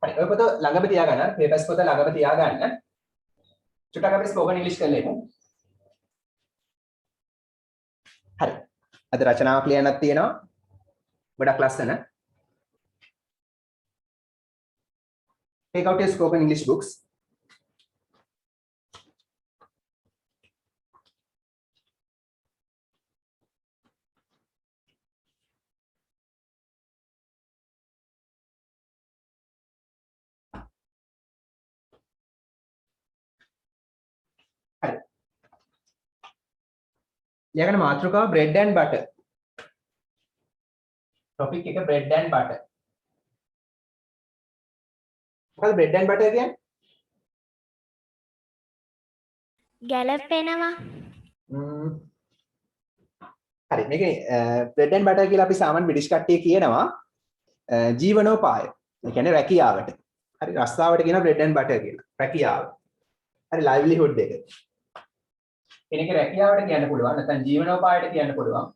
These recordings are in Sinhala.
හරි ඔය පොත ළඟම තියාගන්න පේපර්ස් පොත ළඟම තියාගන්න චුට්ටක් අපි ස්පෝකන් ඉංග්‍රීසි කරලා එමු හරි අද රචනාවක් ලියන්නත් තියෙනවා ගොඩක් ලස්සන take out your spoken English books හරි ලියගන්න මාතෘකාව bread and butter topic එක bread and butter මොකද bread and butter කියන්නේ ගැලපෙනවා හරි මේකේ bread and butter කියලා අපි සාමාන්‍ය බ්‍රිටිෂ් කට්ටිය කියනවා ජීවනෝපාය ඒ කියන්නේ රැකියාවට හරි රස්සාවට කියන bread and butter කියලා රැකියාව හරි livelihood එක කෙනෙක් රැකියාවට කියන්න පුළුවන් නැත්නම් ජීවනෝපායට කියන්න පුළුවන්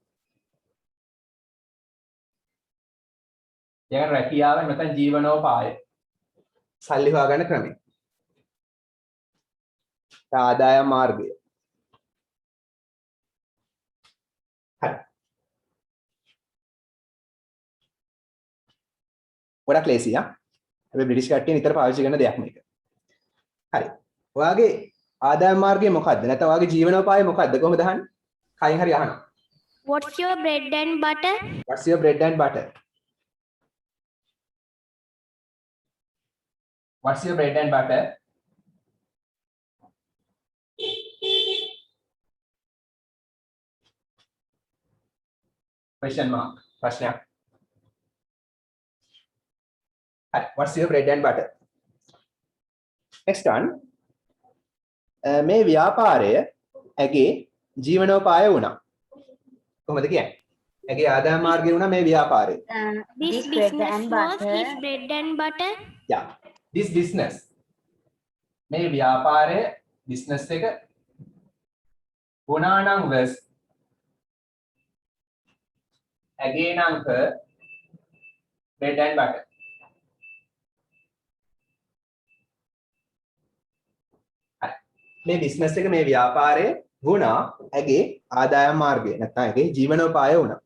යන රැකියාව නැත්නම් ජීවනෝපාය සල්ලි හොයාගන්න ක්‍රමය ආදායම් මාර්ගය හරි ගොඩක් ලේසි අපි බ්‍රිටිෂ් කට්ටිය නිතර පාවිච්චි කරන දෙයක් මේක හරි ඔයාගේ ආදායම් මාර්ගය මොකද්ද නැත්නම් ඔයාගේ ජීවනෝපාය මොකද්ද කොහොමද අහන්නේ කයින් හරි අහනවා what's your bread and butter what's your bread and butter what's your bread and butter question mark ප්‍රශ්නයක් හරි what's your bread and butter next one මේ ව්‍යාපාරය ඇගේ ජීවනෝපාය වුණා කොහොමද කියන්නේ ඇගේ ආදායම් මාර්ගය වුණා මේ ව්‍යාපාරය this business was his bread and butter yeah this business මේ ව්‍යාපාරය business එක වුණා නම් was ඇගේ නම් bread and butter මේ බිස්නස් එක මේ ව්‍යාපාරය වුණා ඇගේ ආදායම් මාර්ගය නැත්නම් ඇගේ ජීවනෝපාය වුණා.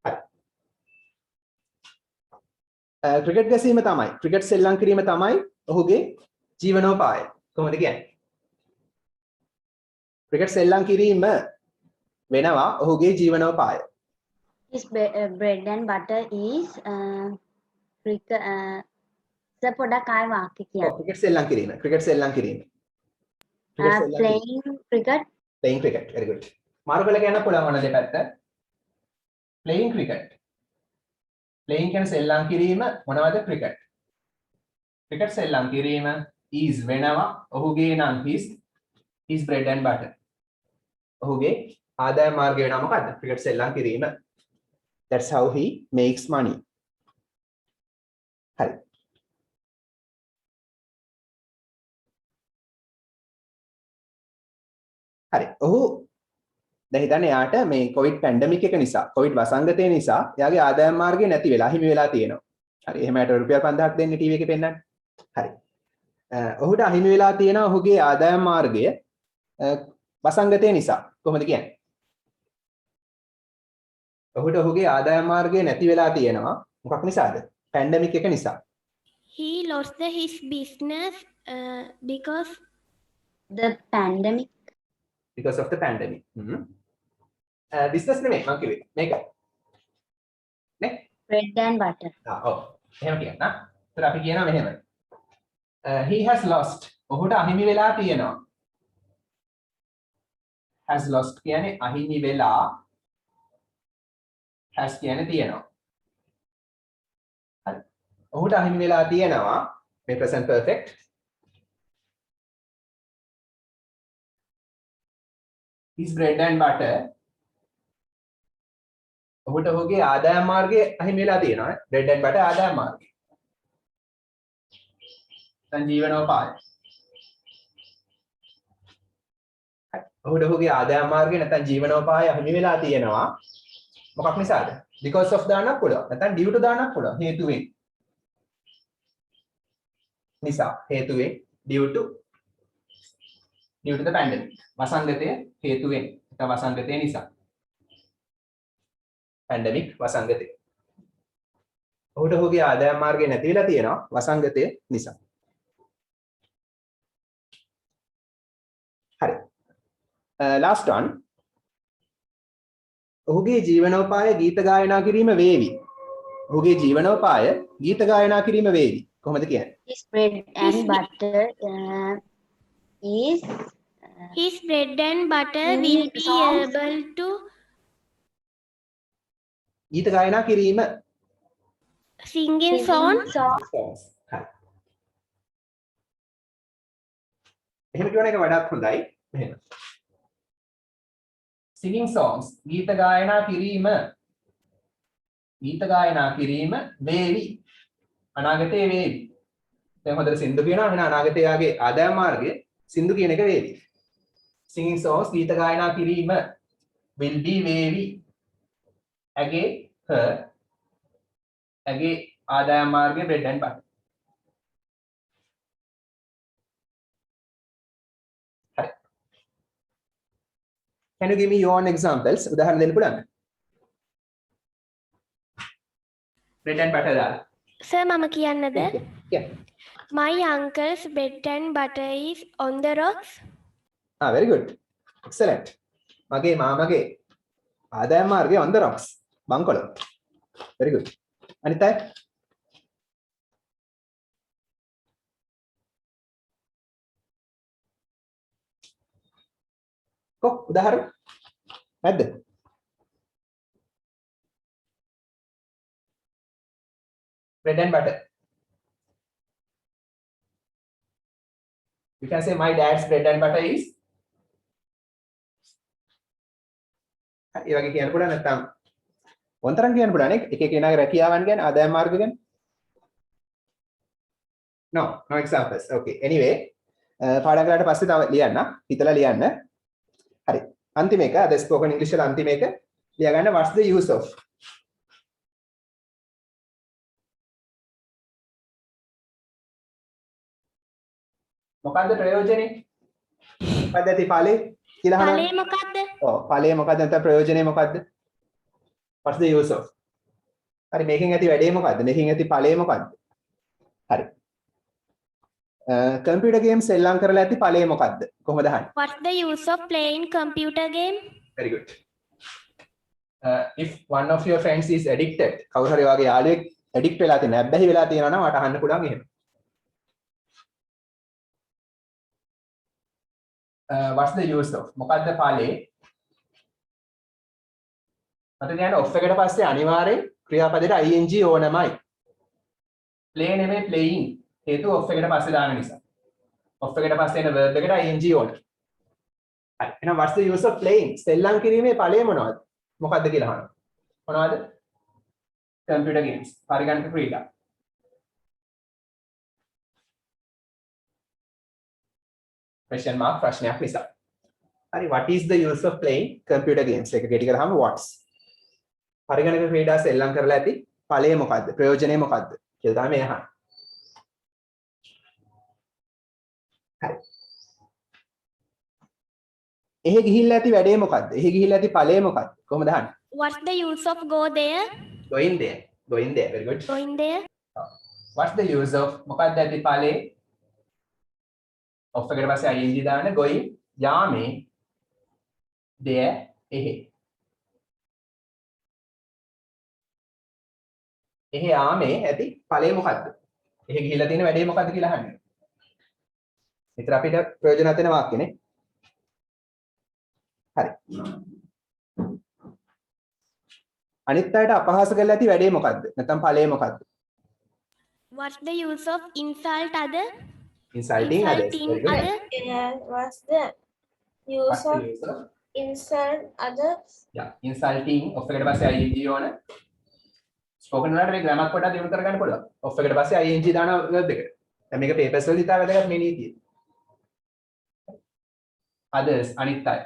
හරි. ක්‍රිකට් ගැසීම තමයි ක්‍රිකට් සෙල්ලම් කිරීම තමයි ඔහුගේ ජීවනෝපාය. කොහොමද කියන්නේ? ක්‍රිකට් සෙල්ලම් කිරීම වෙනවා ඔහුගේ ජීවනෝපාය. His bread and butter is පොඩක් ආය වාක්‍ය කියන්න. ක්‍රිකට් සෙල්ලම් කිරීම. ක්‍රිකට් සෙල්ලම් කිරීම. playing cricket. Playing cricket. Very good. මාරු කරලා කියන්න පුළුවන් වුණ දෙපැත්ත. Playing cricket. Playing කියන්නේ සෙල්ලම් කිරීම මොනවද cricket. cricket සෙල්ලම් කිරීම is වෙනවා ඔහුගේ නම් his bread and butter. ඔහුගේ ආදායම් මාර්ගය වෙනවා මොකද්ද? cricket සෙල්ලම් කිරීම. That's how he makes money. හරි. හරි. ඔහු දැන් හිතන්න එයාට මේ කොවිඩ් පැන්ඩමික් එක නිසා කොවිඩ් වසංගතය නිසා එයාගේ ආදායම් මාර්ගය නැති වෙලා හිමි වෙලා තියෙනවා. හරි. එහෙම යට රුපියල් 5000ක් දෙන්නේ ටීවී එකේ පෙන්නන්න. හරි. ඔහුට අහිමි වෙලා තියෙන ඔහුගේ ආදායම් මාර්ගය වසංගතය නිසා. කොහොමද කියන්නේ? ඔහුට ඔහුගේ ආදායම් මාර්ගය නැති වෙලා තියෙනවා. මොකක් නිසාද? පැන්ඩමික් එක නිසා. he lost his business because The pandemic. Because of the pandemic. business නෙමෙයි මම කිව්වේ. මේකයි. නේ? Bread and butter. ඔව්. එහෙම කියන්න. ඒතර අපි කියනවා මෙහෙම. he has lost. ඔහුට අහිමි වෙලා තියෙනවා. has lost කියන්නේ අහිමි වෙලා. has කියන්නේ තියෙනවා. හරි. ඔහුට අහිමි වෙලා තියෙනවා මේ present perfect. his bread and butter ඔහුට ඔහුගේ ආදායම් මාර්ගය අහිමි වෙලා තියෙනවා නේ bread and butter ආදායම් මාර්ගය සංජීවනෝපාය ඔහුට ඔහුගේ ආදායම් මාර්ගය නැත්නම් ජීවනෝපාය අහිමි වෙලා තියෙනවා මොකක් නිසාද? because of දාන්නත් පුළුවන්. නැත්නම් due to දාන්නත් පුළුවන්. හේතුවෙන්. නිසා හේතුවෙන් due to the pandemic. වසංගතය හේතුවෙන්. නැත්නම් වසංගතය නිසා. pandemic වසංගතය. ඔහුට ඔහුගේ ආදායම් මාර්ගය නැති වෙලා තියෙනවා වසංගතය නිසා. හරි. last one. ඔහුගේ ජීවනෝපාය ගීත ගායනා කිරීම වේවි. ඔහුගේ ජීවනෝපාය ගීත ගායනා කිරීම වේවි. කොහොමද කියන්නේ? His bread and butter is His bread and butter Singing will be songs. able to ගීත ගායනා කිරීම sing in song. songs. හරි. එහෙම කියන එක වඩාත් හොඳයි. මෙහෙම. singing songs ගීත ගායනා කිරීම වේවි. අනාගතයේ වේවි. දැන් හොඳට සින්දු කියනවා එහෙනම් අනාගතයේ ආදායම් මාර්ගය සින්දු කියන එක වේවි. singing songs ගීත ගායනා කිරීම will be වේවි. ඇගේ ආදායම් මාර්ගය bread and butter. හරි. Can you give me your own examples? උදාහරණ දෙන්න පුළුවන්ද? bread and butter දාලා. Sir, මම කියන්නද? Yeah. My uncle's bread and butter is on the rocks. Very good. Excellent. මගේ මාමගේ ආදායම් මාර්ගය on the rocks. බංකොල. Very good. අනිත් අය? උදාහරණ නැද්ද? bread and butter. You can say my dad's bread and butter is. ඒ වගේ කියන්න පුළුවන් නැත්නම් වොන්තරම් කියන්න පුළුවන් නේ එක එක කෙනාගේ රැකියාවන් ගැන ආදායම් මාර්ග ගැන. No examples. Okay. Anyway, පාඩම් කරලාට පස්සේ තව ලියන්න. හිතලා ලියන්න. හරි. අන්තිම එක අද ස්පෝකන් ඉංග්‍රීසි වල අන්තිම එක ලියා ගන්න what's the use of. මොකද්ද ප්‍රයෝජනේ? මොකද්ද ඇති ඵලේ කියලා අහනවා. ඵලය මොකද්ද? ඔව් ඵලය මොකද්ද නැත්නම් ප්‍රයෝජනේ මොකද්ද? what's the use of. හරි මේකෙන් ඇති වැඩේ මොකද්ද? මේකෙන් ඇති ඵලය මොකද්ද? හරි. computer games එල්ලම් කරලා ඇති ඵලය මොකද්ද? කොහොමද අහන්නේ? What's the use of playing computer game? Very good. If one of your friends is addicted, කවුරු හරි වගේ යාළුවෙක් addict වෙලා තියෙනවා, නැබ්බැහි වෙලා තියෙනවා නම් වට අහන්න පුළුවන් එහෙම. What's the use of? මොකද්ද ඵලේ? මට කියන්න off එකට පස්සේ අනිවාර්යෙන් ක්‍රියාපදයට ing ඕනමයි. play නෙමෙයි playing. හේතුව off එකට පස්සේ දාන නිසා. off එකට පස්සේ එන verb එකට ing ඕන. හරි. එහෙනම් what's the use of playing? සෙල්ලම් කිරීමේ ඵලය මොනවද? මොකද්ද කියලා අහනවා. මොනවද? computer games. පරිගණක ක්‍රීඩා. question mark ප්‍රශ්නයක් නිසා. හරි what is the use of playing computer games? එක කෙටි කරාම what's. පරිගණක ක්‍රීඩා සෙල්ලම් කරලා ඇති ඵලය මොකද්ද? ප්‍රයෝජනේ මොකද්ද? කියලා තමයි අහන්නේ. හරි. එහෙ ගිහිල්ලා ඇති වැඩේ මොකද්ද? එහෙ ගිහිල්ලා ඇති ඵලය මොකද්ද? කොහොමද අහන්නේ? What's the use of go there? going there. Very good. Going there. What's the use of මොකද්ද ඇති ඵලේ? off එකට පස්සේ ing දාන්න going යාමේ there එහෙ. එහෙ යාමේ ඇති ඵලය මොකද්ද? එහෙ ගිහිල්ලා තියෙන වැඩේ මොකද්ද කියලා අහන්නේ. විතර අපිට ප්‍රයෝජනවත් වෙන වාක්‍යනේ. හරි. අනිත් අයට අපහාස කරලා ඇති වැඩේ මොකද්ද? නැත්නම් ඵලය මොකද්ද? What's the use of insult other? Insulting others. Very good. other? What's the use What's the of use of? insult others? Yeah, insulting off එකට පස්සේ ing ඕන. ස්පෝකන් වලට මේ ග්‍රැමර් පොඩ්ඩක් දියුණු කරගන්න පුළුවන්. off එකට පස්සේ ing දාන verb එකට. දැන් මේක papers වලදී ඉතාල වැදගත් මේ නීතිය. others අනිත් අය.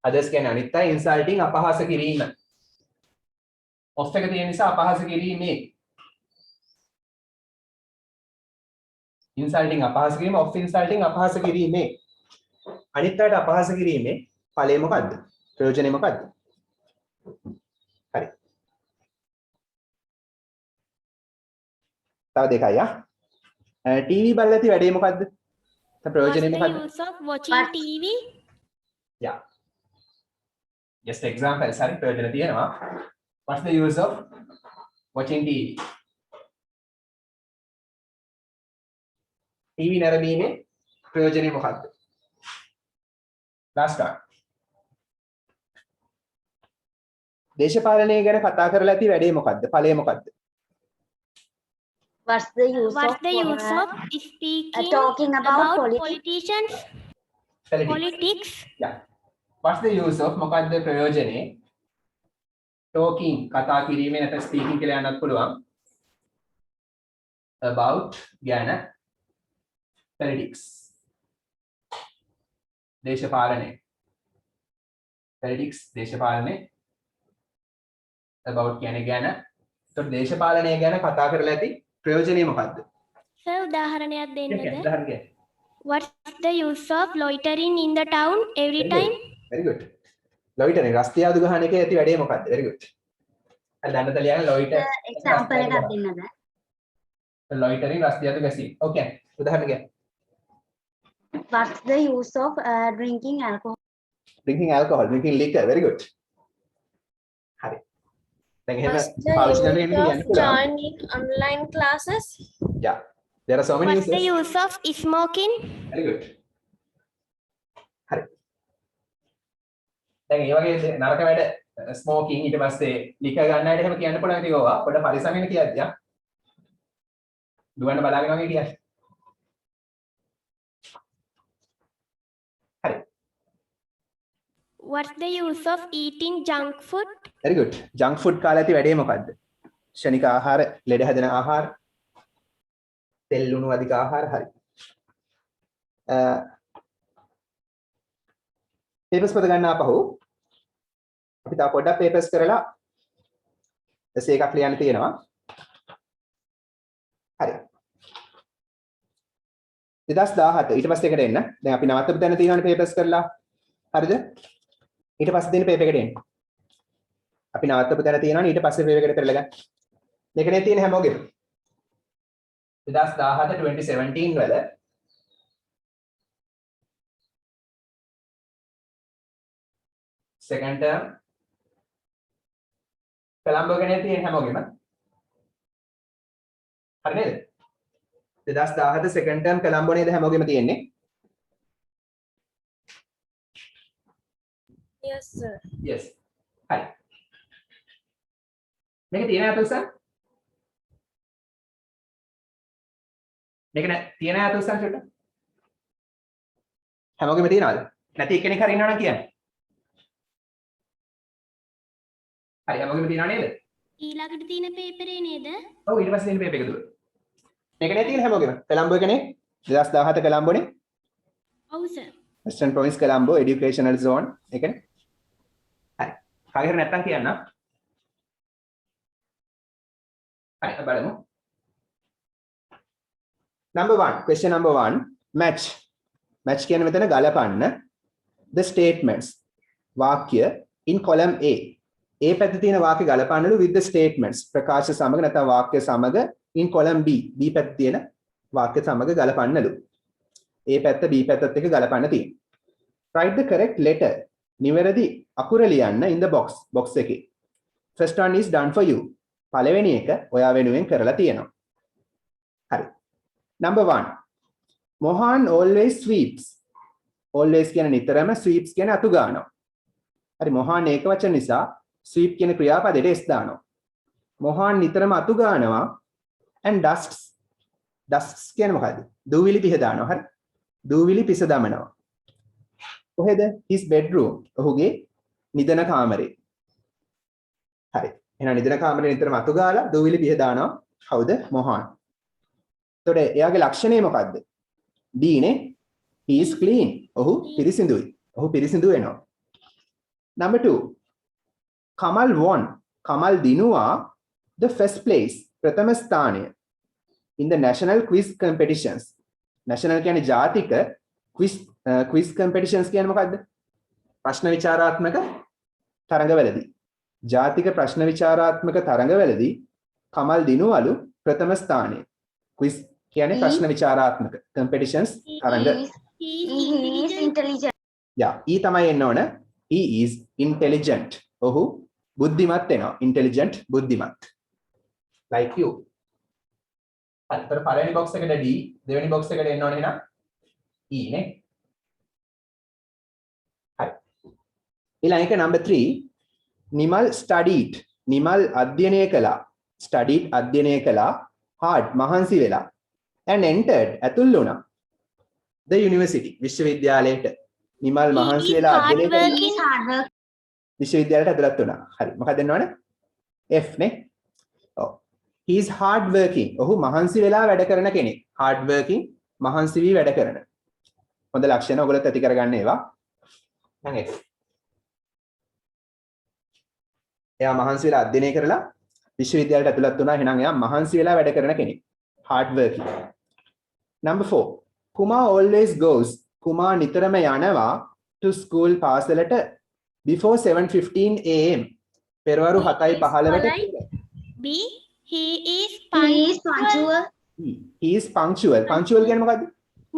others කියන්නේ අනිත් අය insulting අපහාස කිරීම. off එක තියෙන නිසා අපහාස කිරීමේ. insulting අපහාස කිරීම off insulting අපහාස කිරීමේ. අනිත් අයට අපහාස කිරීමේ ඵලය මොකද්ද? ප්‍රයෝජනේ මොකද්ද? හරි. තව දෙකයි ආ. ටීවී බලලා ඇති වැඩේ මොකද්ද? ප්‍රයෝජනේ What's the මොකද්ද? use of watching TV? Yeah. Just example sorry ප්‍රයෝජන තියෙනවා. What's the use of watching TV? TV නැරඹීමේ ප්‍රයෝජනේ මොකද්ද? Last one. දේශපාලනය ගැන කතා කරලා ඇති වැඩේ මොකද්ද? ඵලය මොකද්ද? What's the use What's the of use of speaking talking about politics? politicians? Politics? Yeah. What's the use of මොකද්ද ප්‍රයෝජනේ? Talking කතා කිරීමේ නැත්නම් speaking කියලා යන්නත් පුළුවන්. About ගැන politics. දේශපාලනය. politics දේශපාලනය. about කියන්නේ ගැන. ඒතකොට දේශපාලනය ගැන කතා කරලා ඇති ප්‍රයෝජනේ මොකද්ද? Sir, උදාහරණයක් දෙන්නද? උදාහරණයක්. What's the use of loitering in the town every time? Very good. loitering රස්තියාදු ගහන එකේ ඇති වැඩේ මොකද්ද? very good. හරි දන්නත ලියන්න loiter example එකක් දෙන්නද? loitering රස්තියාදු ගැසීම. okay. උදාහරණ ගන්න. What's the use of drinking alcohol? drinking alcohol, drinking liquor. very good. හරි. දැන් එහෙම What's the පාවිච්චි කරන්න use යන්න of පුළුවන්. joining online classes? yeah. there are so many What's the uses. use of smoking? very good. හරි. දැන් මේ වගේ නරක වැඩ ස්මෝකින් ඊට පස්සේ ලිකර් ගන්න අයට එහෙම කියන්න පුළුවන් ඉතින් ඕවා පොඩ පරිස්සමෙන් කියද්දී ආ. දුවන්න බලාගෙන වගේ කියන්නේ. හරි. What's the use of eating junk food? very good. junk food කාලා ඇති වැඩේ මොකද්ද? ක්ෂණික ආහාර, ලෙඩ හැදෙන ආහාර, තෙල් ලුණු අධික ආහාර හරි. papers පොත ගන්න ආපහු අපි තව පොඩ්ඩක් papers කරලා essay එකක් ලියන්න තියෙනවා. හරි. 2017 ඊට පස්සේ එකට එන්න. දැන් අපි නවත්තපු තැන තියෙනවානේ papers කරලා. හරිද? ඊට පස්සේ දෙන paper එකට එන්න. අපි නවත්තපු තැන තියෙනවානේ ඊට පස්සේ paper එකට පෙරලා ගන්න. මේකනේ තියෙන හැමෝගෙම. 2017 2017 වල second term කොළඹ ගණේ තියෙන හැමෝගෙම හරි නේද 2017 second term කොළඹ නේද හැමෝගෙම තියෙන්නේ Yes, sir. yes හරි මේක තියෙන අතල්සන් මේක තියෙන අතල්සන් චුට්ට හැමෝගෙම තියනවාද නැති එක්කෙනෙක් හරි ඉන්නවනම් කියන්න හරි හැමෝගෙම තියනව නේද ඊළඟට තියෙන පේපරේ නේද? ඔව් ඊට පස්සේ තියෙන පේපර් එක දුව මේකනේ තියෙන හැමෝගෙම කොළඹ එකනේ 2017 කොළඹනේ ඔව් sir. Western Province Colombo Educational Zone එකනේ හරි කාගේ හරි නැත්තම් කියන්න හරි බලමු number 1 question number 1 match කියන්නේ මෙතන ගලපන්න the statements වාක්‍ය in column A පැත්තේ තියෙන වාක්‍ය ගලපන්නලු with the statements ප්‍රකාශ සමග නැත්නම් වාක්‍ය සමග in column B පැත්තේ තියෙන වාක්‍ය සමග ගලපන්නලු A පැත්ත B පැත්තත් එක්ක ගලපන්න තියෙනවා write the correct letter නිවැරදි අකුර ලියන්න in the box එකේ first one is done for you පළවෙනි එක ඔයා වෙනුවෙන් කරලා තියෙනවා හරි number 1 Mohan always sweeps always කියන නිතරම sweeps කියන අතු ගන්නවා හරි Mohan ඒක වචන නිසා sweep කියන ක්‍රියාපදයට s දානවා Mohan නිතරම අතු ගන්නවා and dusts කියන්නේ මොකද්ද දූවිලි පිහ දානවා හරි දූවිලි පිස දමනවා කොහෙද his bedroom ඔහුගේ නිදන කාමරේ හරි එහෙනම් නිදන කාමරේ නිතරම අතු ගාලා දූවිලි පිහ දානවා කවුද Mohan එතකොට එයාගේ ලක්ෂණය මොකද්ද D නේ he is clean ඔහු පිරිසිදුයි ඔහු පිරිසිදු වෙනවා Number 2. Kamal won. Kamal දිනුවා the first place. ප්‍රථම ස්ථානය. In the national quiz competitions. National කියන්නේ ජාතික quiz competitions කියන්නේ මොකද්ද? ප්‍රශ්න විචාරාත්මක තරඟවලදී. ජාතික ප්‍රශ්න විචාරාත්මක තරඟවලදී කමල් දිනුවලු ප්‍රථම ස්ථානය. quiz කියන්නේ ප්‍රශ්න විචාරාත්මක competitions තරඟ. He is intelligent. Yeah, E තමයි එන්න ඕන. He is intelligent. ඔහු බුද්ධිමත් වෙනවා. Intelligent බුද්ධිමත්. Like you. අතර පළවෙනි box එකට D, දෙවෙනි box එකට එන්න ඕනේ එහෙනම් E නේ. හරි. ඊළඟ එක number 3. නිමල් studied. නිමල් අධ්‍යයනය කළා. Studied අධ්‍යයනය කළා. hard මහන්සි වෙලා. And entered ඇතුල් වුණා. The university විශ්වවිද්‍යාලයට. නිමල් මහන්සි වෙලා අධ්‍යයනය කළා. විශ්වවිද්‍යාලයට ඇතුළත් වුණා. හරි. මොකක්ද එන්න ඕනේ? F නේ. ඔව්. He is hard working. ඔහු මහන්සි වෙලා වැඩ කරන කෙනෙක්. hard working මහන්සි වී වැඩ කරන. හොඳ ලක්ෂණ ඔයගොල්ලෝ ඇති කරගන්න ඒවා. දැන් F. එයා මහන්සි වෙලා අධ්‍යයනය කරලා විශ්වවිද්‍යාලයට ඇතුළත් වුණා. එහෙනම් එයා මහන්සි වෙලා වැඩ කරන කෙනෙක්. hard working. Number 4. Kumar always goes. Kumar නිතරම යනවා to school පාසලට before 7:15 am. පෙරවරු 7:15ට. B. He is He is punctual. He is punctual. Punctual කියන්නේ මොකද්ද?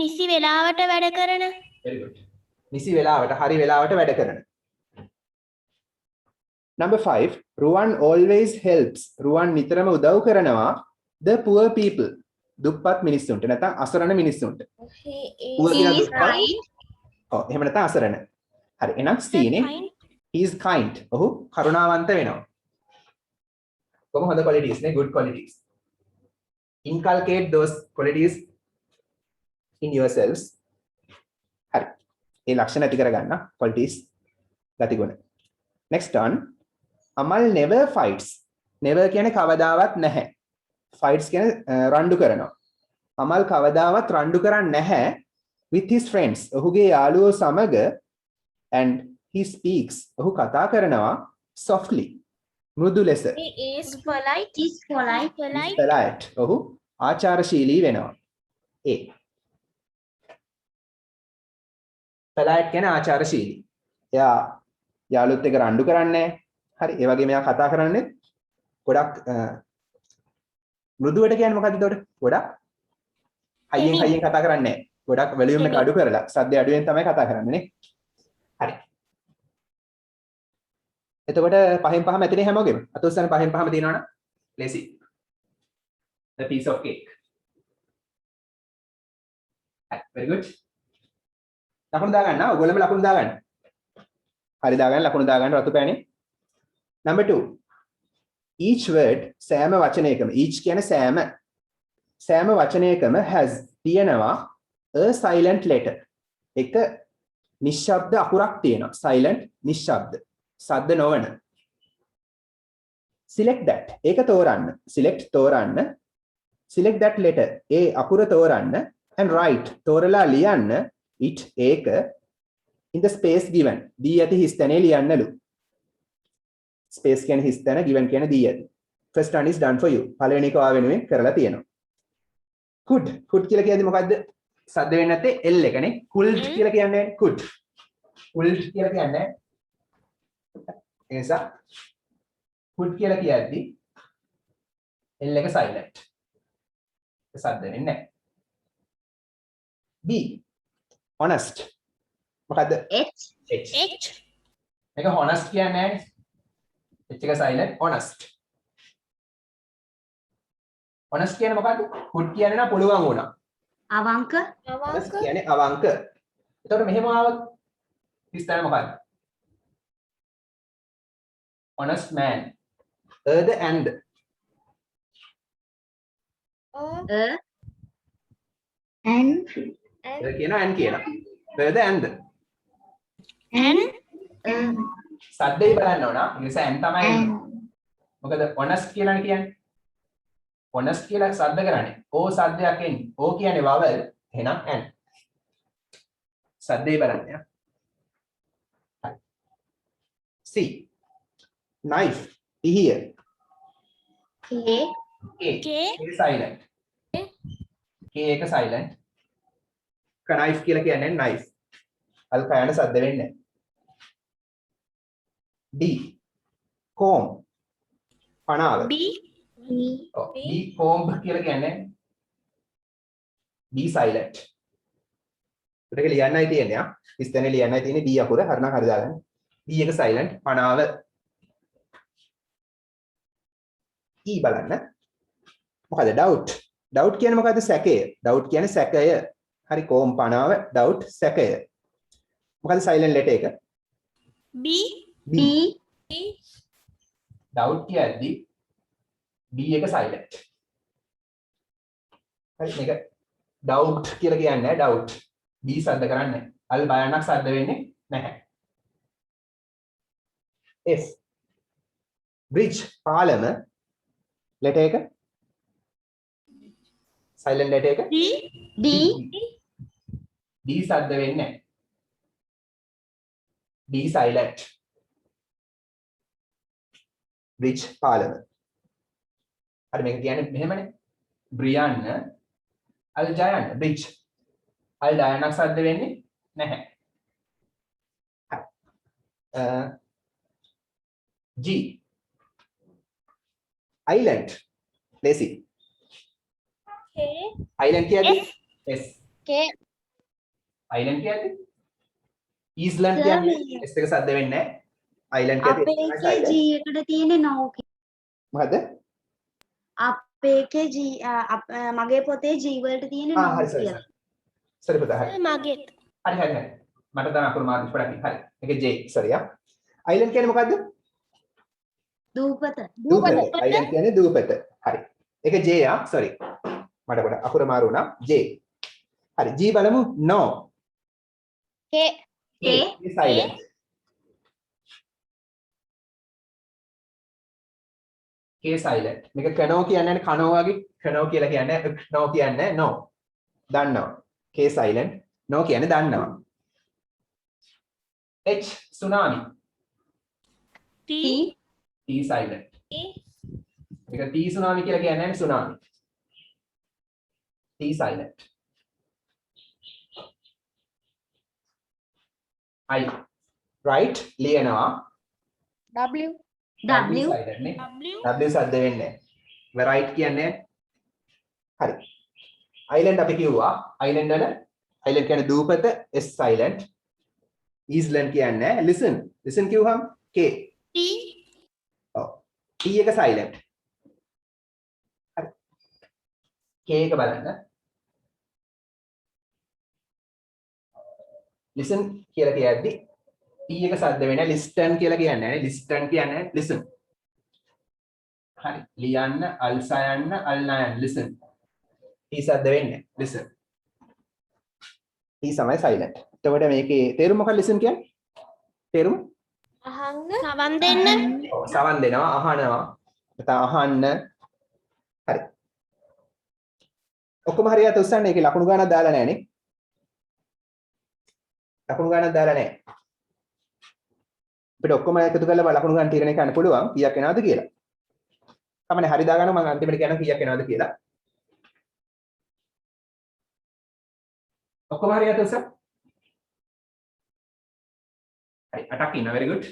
නිසි වෙලාවට වැඩ කරන. Very good. නිසි වෙලාවට, හරි වෙලාවට වැඩ කරන. Number 5. Ruwan always helps. Ruwan නිතරම උදව් කරනවා the poor people. දුප්පත් මිනිස්සුන්ට නැත්නම් අසරණ මිනිස්සුන්ට. He Poor is කියලා He is දුප්පත්. kind. ඔව් එහෙම නැත්නම් අසරණ. හරි. එහෙනම් C නේ. He is kind. ඔහු කරුණාවන්ත වෙනවා. කොහොම හොඳ qualities නේ, good qualities. Inculcate those qualities in yourselves. හරි. ඒ ලක්ෂණ ඇති කරගන්න qualities ගතිගුණ. Next one. Amal never fights. Never කියන්නේ කවදාවත් නැහැ. Fights කියන්නේ රණ්ඩු කරනවා. අමල් කවදාවත් රණ්ඩු කරන්නේ නැහැ with his friends. ඔහුගේ යාළුවෝ සමග and he speaks. ඔහු කතා කරනවා softly. මෘදු ලෙස. He is polite. He is polite. polite. ඔහු ආචාරශීලී වෙනවා. A. polite කියන්නේ ආචාරශීලී. එයා යාළුවොත් එක්ක රණ්ඩු කරන්නේ නැහැ. හරි. ඒ වගේම එයා කතා කරන්නේ ගොඩක් මෘදුවට කියන්නේ මොකද්ද එතකොට? ගොඩක් හයියෙන් කතා කරන්නේ නැහැ. ගොඩක් වොලියුම් එක අඩු කරලා සද්ද අඩුවෙන් තමයි කතා කරන්නේ නේ. හරි. එතකොට පහෙන් පහම ඇතිනේ හැමෝගෙම. අත උස්සන පහෙන් පහම දිනවනම් lazy. The piece of cake. Very good. ලකුණු දාගන්න. ඔයගොල්ලෝම ලකුණු දාගන්න. හරි දාගන්න ලකුණු දාගන්න රතු පෑනේ. Number 2. Each word සෑම වචනයකම each කියන්නේ සෑම වචනයකම has තියෙනවා a silent letter. එක නිශ්ශබ්ද අකුරක් තියෙනවා. silent නිශ්ශබ්ද. ශබ්ද නොවන. select that. ඒක තෝරන්න. තෝරන්න. select that letter. A අකුර තෝරන්න and write. තෝරලා ලියන්න it ඒක in the space given. දී ඇති හිස් තැනේ ලියන්නලු. space කියන්නේ හිස් තැන, given කියන්නේ දී ඇති. first one is done for you. පළවෙනි එක ඔයා වෙනුවෙන් කරලා තියෙනවා. could කියලා කියන්නේ මොකද්ද? සද්ද වෙන්නේ නැත්තේ L එකනේ. could කියලා කියන්නේ could කියලා කියන්නේ ඒ නිසා could කියලා කියද්දි L එක silent. සද්ද වෙන්නේ නැහැ. B honest. මොකද්ද? H. මේක honest කියන්නේ නැහැ. H එක silent. honest කියන්නේ මොකද්ද? could කියන්නේ නම් පුළුවන් වුණා. අවංක. honest කියන්නේ අවංක. එතකොට මෙහෙම ආවොත් විස්තර මොකද්ද? honest man. the and. And. කියනවා and කියනවා. the and. සද්දේ බලන්න ඕන. ඒ නිසා and තමයි එන්නේ. මොකද honest කියලානේ කියන්නේ. honest කියලා සද්ද කරන්නේ. O සද්දයක් එන්නේ. O කියන්නේ vowel. එහෙනම් and. සද්දේ බලන්න යා. C. Knife. Here. K. A. K. A silent. K එක silent. knife කියලා කියන්නේ knife. අල් කයන සද්ද වෙන්නේ නැහැ. D. comb. පනාව. B. ඔව්. D comb කියලා කියන්නේ D silent. ඒක ලියන්නයි තියෙන්නේ ආ. ඉස්තැනේ ලියන්නයි තියෙන්නේ D අකුර. හරිනම් හරි දාගන්න. D එක silent. පනාව. E බලන්න. මොකද doubt. doubt කියන්නේ මොකද්ද? සැකය. doubt කියන්නේ සැකය. හරි comb පනාව doubt සැකය. මොකද silent letter එක? B. B. doubt කියද්දි B එක silent. හරි මේක doubt කියලා කියන්නේ නැහැ doubt. B සද්ද කරන්නේ නැහැ. අල් බයන්නක් සද්ද වෙන්නේ නැහැ. F. bridge පාලම letter එක silent letter එක D. D. D සද්ද වෙන්නේ නැහැ. D silent. bridge පාලම. හරි මේක කියන්නේ මෙහෙමනේ. බ්‍රියන්න අල් ජයන්න bridge. අල් ඩයනක් සද්ද වෙන්නේ නැහැ. G. island. lazy. K. island කියද්දි S. K. island කියද්දි Island Sir, කියන්නේ S එක සද්ද වෙන්නේ නැහැ. island අපේ කියද්දි එකේ G එකට තියෙන no. මොකද? අපේ එකේ G මගේ පොතේ G වලට තියෙන no හරි සරි කියලා. සරි පුතා හරි. මගෙත්. හරි. මට දැන් අකුරු මාර්ක් පොඩක් හරි. ඒක J sorry ආ. island කියන්නේ මොකද්ද? දූපත. දූපත. island කියන්නේ දූපත. හරි. ඒක J ආ sorry. මට පොඩ අකුර මාරු වුණා. J. හරි G බලමු no. K. K. silent. K silent. මේක කනෝ කියන්නේ කනෝ වගේ කනෝ කියලා කියන්නේ no කියන්නේ no. දන්නවා. K silent. no කියන්නේ දන්නවා. H tsunami. T. T silent. E. මේක T tsunami කියලා කියන්නේ tsunami. T silent. I right ලියනවා. W. W. silent නේ. W. W සද්ද වෙන්නේ නැහැ. right කියන්නේ හරි. island අපි කිව්වා. island වල island කියන්නේ දූපත S silent. Island කියන්නේ listen. listen කිව්වහම K. T. ඔව්. T එක silent. හරි. K එක බලන්න. listen කියලා කියද්දි T එක සද්ද වෙන්නේ listen කියලා කියන්නේ නැහැ. listen කියන්නේ listen. හරි. ලියන්න, අල්සයන්න, අල්නයන් listen. T සද්ද වෙන්නේ listen. T තමයි silent. එතකොට මේකේ තේරුම මොකක්ද listen කියන්නේ? තේරුම? අහන්න. සවන් දෙන්න. ඔව් සවන් දෙනවා, අහනවා. නැත්නම් අහන්න. හරි. ඔක්කොම හරියට උස්සන්න. ඒකේ ලකුණු ගණනක් දාලා නැහැ නේ. ලකුණු ගණනක් දාලා නැහැ. අපිට ඔක්කොම එකතු කරලා ලකුණු ගන්න තීරණය කරන්න පුළුවන් කීයක් එනවද කියලා. කමනේ හරි දාගන්න මම අන්තිමට කියනවා කීයක් එනවද කියලා. ඔක්කොම හරියට උස්සන්න. හරි 8ක් ඉන්නවා very good.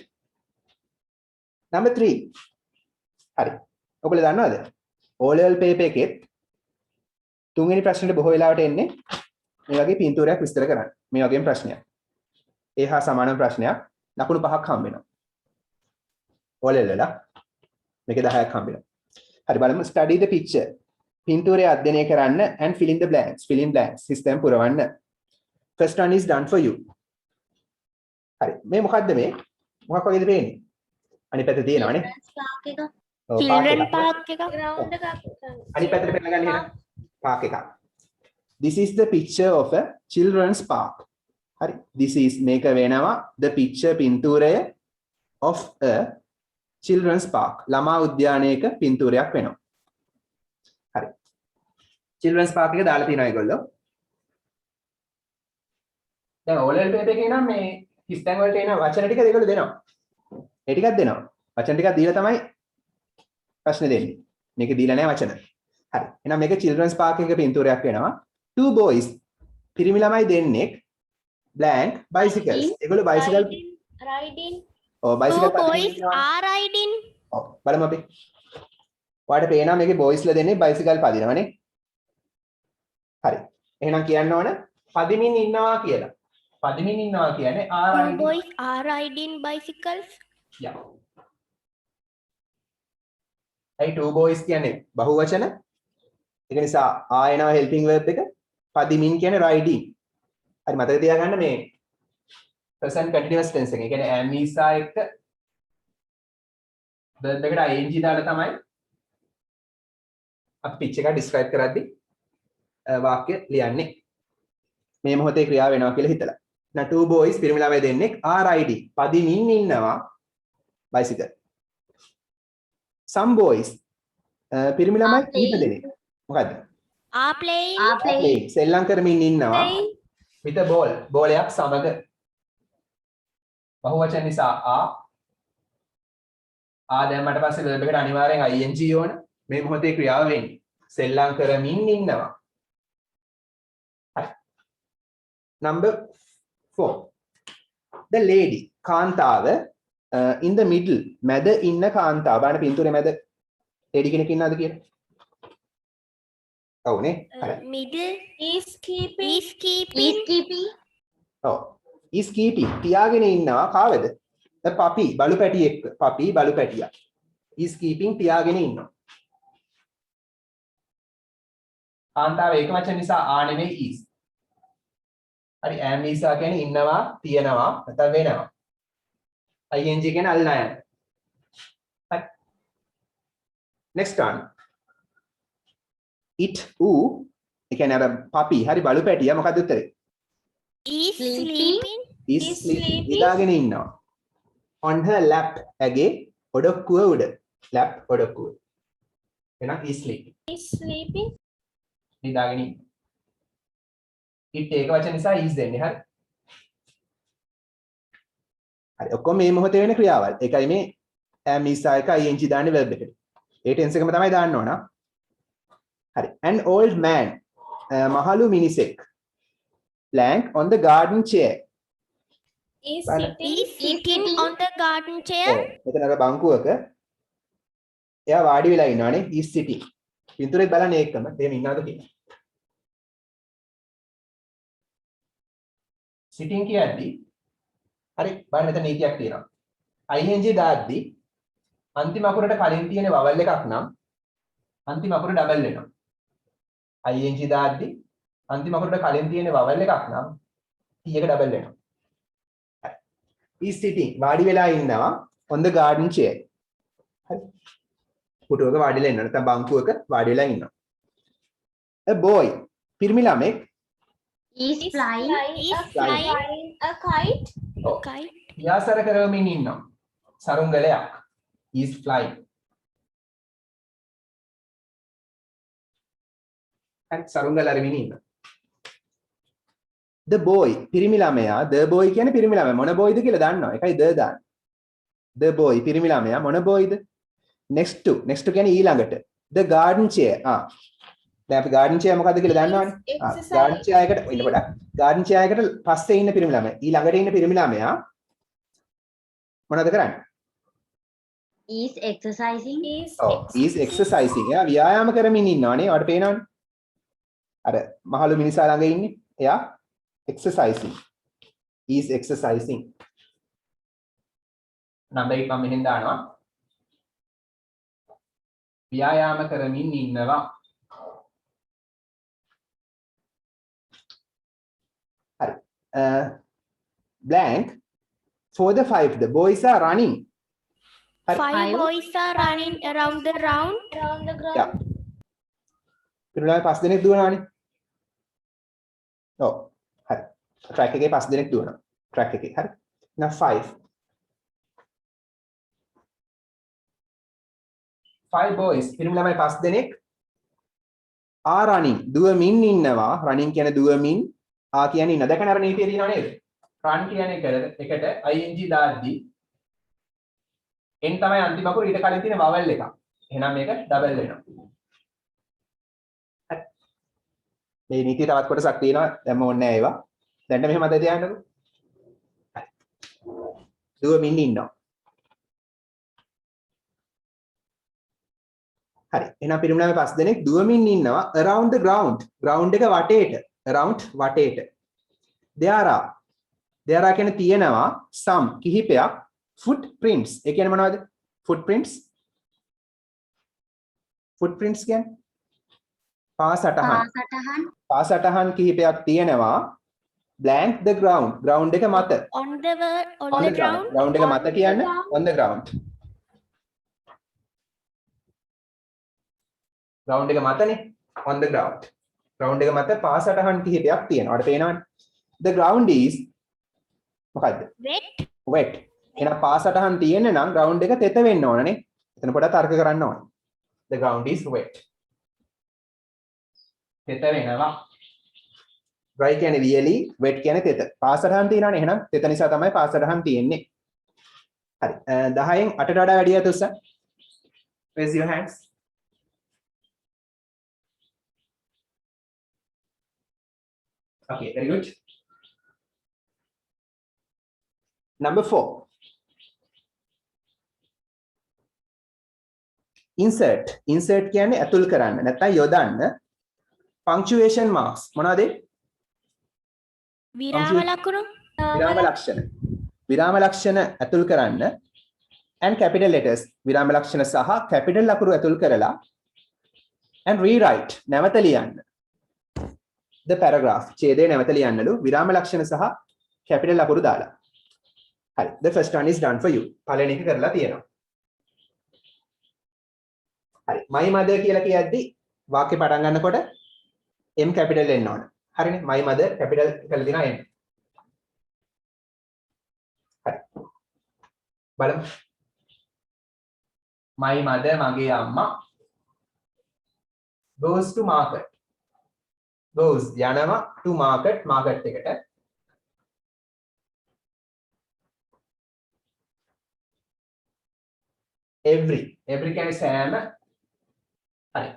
number 3. හරි. ඔයගොල්ලෝ දන්නවද? O level paper එකෙත් තුන්වෙනි ප්‍රශ්නෙට බොහෝ වෙලාවට එන්නේ මේ වගේ පින්තූරයක් විස්තර කරන්න. මේ වගේම ප්‍රශ්නයක්. ඒ හා සමාන ප්‍රශ්නයක් ලකුණු 5ක් හම්බ වෙනවා. O level වල මේකේ 10ක් හම්බ වෙනවා. හරි බලමු study the picture. පින්තූරය අධ්‍යයනය කරන්න and fill in the blanks. fill in blanks. System පුරවන්න. first one is done for you. හරි. මේ මොකද්ද මේ? මොකක් වගේද පේන්නේ? අනිත් පැත්තේ තියෙනවනේ. Park එක. ඔව් Children park park එක. Ground එකක්. අනිත් පැත්තට පෙන්නගන්න එහෙනම්. park එකක්. This is the picture of a children's park. හරි. This is මේක වෙනවා the picture පින්තූරය of a children's park. ළමා උද්‍යානයක පින්තූරයක් වෙනවා. හරි. children's park එක දාලා තියෙනවා ඒගොල්ලෝ. දැන් O level paper එකේ නම් මේ හිස්තැන් වලට එන වචන ටික ඒගොල්ලෝ දෙනවා. ඒ ටිකක් දෙනවා. වචන ටිකක් දීලා තමයි ප්‍රශ්න දෙන්නේ. මේක දීලා නැහැ වචන. හරි. එහෙනම් මේක children's park එකක පින්තූරයක් වෙනවා. two boys පිරිමි ළමයි දෙන්නෙක් blank bicycles. ඒගොල්ලෝ bicycle riding ඔව් Two bicycle boys are riding. ඔව් බලමු අපි. ඔයාලට පේනවා මේකේ boysලා දෙන්නේ bicycle පදිනවනේ. හරි. එහෙනම් කියන්න ඕන පදිමින් ඉන්නවා කියලා. පදිමින් ඉන්නවා කියන්නේ are Two riding. boys are riding bicycles. Yeah. A two boys කියන්නේ බහුවචන. ඒක නිසා ආ එනවා helping verb එක. පදිමින් කියන්නේ riding. හරි මතක තියාගන්න මේ present continuous tense එක. ඒ කියන්නේ am is එක්ක verb එකට ing දාලා තමයි අපි pitch එක describe කරද්දී වාක්‍ය ලියන්නේ. මේ මොහොතේ ක්‍රියාව වෙනවා කියලා හිතලා. now two boys පිරිමි ළමයි දෙන්නෙක් are riding. පදිමින් ඉන්නවා bicycle. some boys පිරිමි ළමයි කීප දෙනෙක්. මොකද්ද? Are playing. playing සෙල්ලම් කරමින් ඉන්නවා with a ball. බෝලයක් සමග. බහුවචන නිසා දැම්මට පස්සේ verb එකට අනිවාර්යෙන් ing ඕන. මේ මොහොතේ ක්‍රියාව වෙන්නේ. සෙල්ලම් කරමින් ඉන්නවා. හරි. number 4. the lady කාන්තාව in the middle මැද ඉන්න කාන්තාව. බලන්න පින්තූරේ මැද lady කෙනෙක් ඉන්නවද කියලා? ඔව් නේ. හරි. Middle is keeping is keeping. ඔව්. is keeping තියාගෙන ඉන්නවා කාවද? the puppy බලු පැටියෙක්. puppy බලු පැටියා. is keeping තියාගෙන ඉන්නවා. කාන්තාව ඒක වචන නිසා නෙමෙයි is. හරි am is කියන්නේ ඉන්නවා, තියනවා, නැත්නම් වෙනවා. ing කියන්නේ අල්ලන අය. හරි. next one. it ඒ කියන්නේ අර puppy හරි බලු පැටියා මොකද්ද උත්තරේ? Is sleeping. is sleeping ඉඳාගෙන ඉන්නවා. on her lap ඇගේ ඔඩොක්කුව උඩ. lap ඔඩොක්කුව. එහෙනම් is sleeping. is sleeping ඉඳාගෙන ඉන්න. it ඒක වචන නිසා is දෙන්නේ හරි. හරි ඔක්කොම මේ මොහොතේ වෙන ක්‍රියාවල්. ඒකයි මේ am is එක ing දාන්නේ verb එකට. ඒ tense එකම තමයි දාන්න ඕන. හරි. an old man මහලු මිනිසෙක් blank on the garden chair. is Well, sitting On the garden chair. මෙතන අර බංකුවක එයා වාඩි වෙලා ඉන්නවානේ. is sitting. පින්තූරෙත් බලන්නේ ඒකම. එහෙම ඉන්නවද කියලා. sitting කියද්දී හරි බලන්න මෙතන නීතියක් තියෙනවා. ing දාද්දී අන්තිම අකුරට කලින් තියෙන vowel එකක් නම් අන්තිම අකුර ඩබල් වෙනවා. ing දාද්දී අන්තිම අකුරට කලින් තියෙන vowel එකක් නම් t එක ඩබල් වෙනවා. හරි. is sitting වාඩි වෙලා ඉන්නවා on the garden chair. හරි. පුටුවක වාඩිලා ඉන්නවා නැත්නම් බංකුවක වාඩි වෙලා ඉන්නවා. a boy පිරිමි ළමෙක් is flying. a kite Kite. ව්‍යාසර කරමින් ඉන්නවා. සරුංගලයක් is flying. හරි සරුංගල අරගෙන ඉන්නවා. the boy පිරිමි ළමයා the boy කියන්නේ පිරිමි ළමයා මොන boyද කියලා දන්නවා. ඒකයි the දාන්නේ. the boy පිරිමි ළමයා මොන boyද? next to කියන්නේ ඊළඟට. the garden chair දැන් අපි garden chair මොකද්ද කියලා දන්නවනේ. garden chair එකට ඉන්න පොඩක්. garden chair එකට පස්සේ ඉන්න පිරිමි ළමයා ඊළඟට ඉන්න පිරිමි ළමයා මොනවද කරන්නේ? is exercising. is exercising. එයා ව්‍යායාම කරමින් ඉන්නවනේ. ඔයාලට පේනවනේ. අර මහලු මිනිසා ළඟ ඉන්නේ. එයා exercising. is exercising. number 8 මම මෙහෙන් දානවා. ව්‍යායාම කරමින් ඉන්නවා. හරි. blank for the 5 the boys are running. Five boys are running around the around the ground Yeah. පිරුණාවේ 5 දෙනෙක් දුවනවානේ. ඔව්. හරි. track එකේ 5 දෙනෙක් දුවනවා. track එකේ. හරි. now 5 boys පිරිමි ළමයි 5 දෙනෙක් are running දුවමින් ඉන්නවා. running කියන්නේ දුවමින් කියන්නේ ඉන්න. දැකන අර නීතිය තියෙනව නේද? run කියන එකට ing දාද්දී n තමයි අන්තිම අකුර ඊට කලින් තියෙන vowel එක. එහෙනම් මේක double වෙනවා. හරි. මේ නීතිය තවත් කොටසක් තියෙනවා. දැන් ඕනේ නැහැ ඒවා. දැන් මෙහෙම අද තියන්නකෝ. හරි. දුවමින් ඉන්නවා. හරි. එහෙනම් පිරිමිනාමේ 5 දෙනෙක් දුවමින් ඉන්නවා around the ground. ground එක වටේට. around වටේට. there are කියන්නේ තියෙනවා some කිහිපයක් footprints. ඒ කියන්නේ මොනවද? footprints කියන්නේ පාසටහන් කිහිපයක් තියෙනවා blank the ground. ground එක මත. On the ground. ground එක මත කියන්නේ on the ground. ground එක මතනේ on the ground. ground එක මත පාසටහන් කිහිපයක් තියෙනවා. ඔයාලට පේනවනේ. the ground is මොකද්ද? wet. එහෙනම් පාසටහන් තියෙන්න නම් ground එක තෙත වෙන්න ඕනනේ. එතන පොඩ්ඩක් තර්ක කරන්න ඕනේ. the ground is wet. තෙත වෙනවා. dry කියන්නේ වියලි, wet කියන්නේ තෙත. පාසටහන් තියෙනවනේ. එහෙනම් තෙත නිසා තමයි පාසටහන් තියෙන්නේ. හරි. 10න් 8ට වඩා වැඩි අත උස්ස. raise your hands. Okay, very good. Number 4. Insert කියන්නේ ඇතුල් කරන්න නැත්නම් යොදන්න. punctuation marks මොනවද? විරාම ලකුණු. විරාම ලක්ෂණ ඇතුල් කරන්න and capital letters විරාම ලක්ෂණ සහ capital ලකුණු ඇතුල් කරලා and rewrite නැවත ලියන්න. the paragraph ඡේදය නැවත ලියන්නලු විරාම ලක්ෂණ සහ capital ලකුණු දාලා. හරි. the first one is done for you. පළවෙනි එක කරලා තියෙනවා. හරි. my mother කියලා කියද්දි වාක්‍ය පටන් ගන්නකොට m capital එන්න ඕන. හරිනේ. my mother capital කරලා දිනා m. හරි. බලමු. my mother මගේ අම්මා goes to market. goes යනවා to market එකට. every කියන්නේ සෑම. හරි.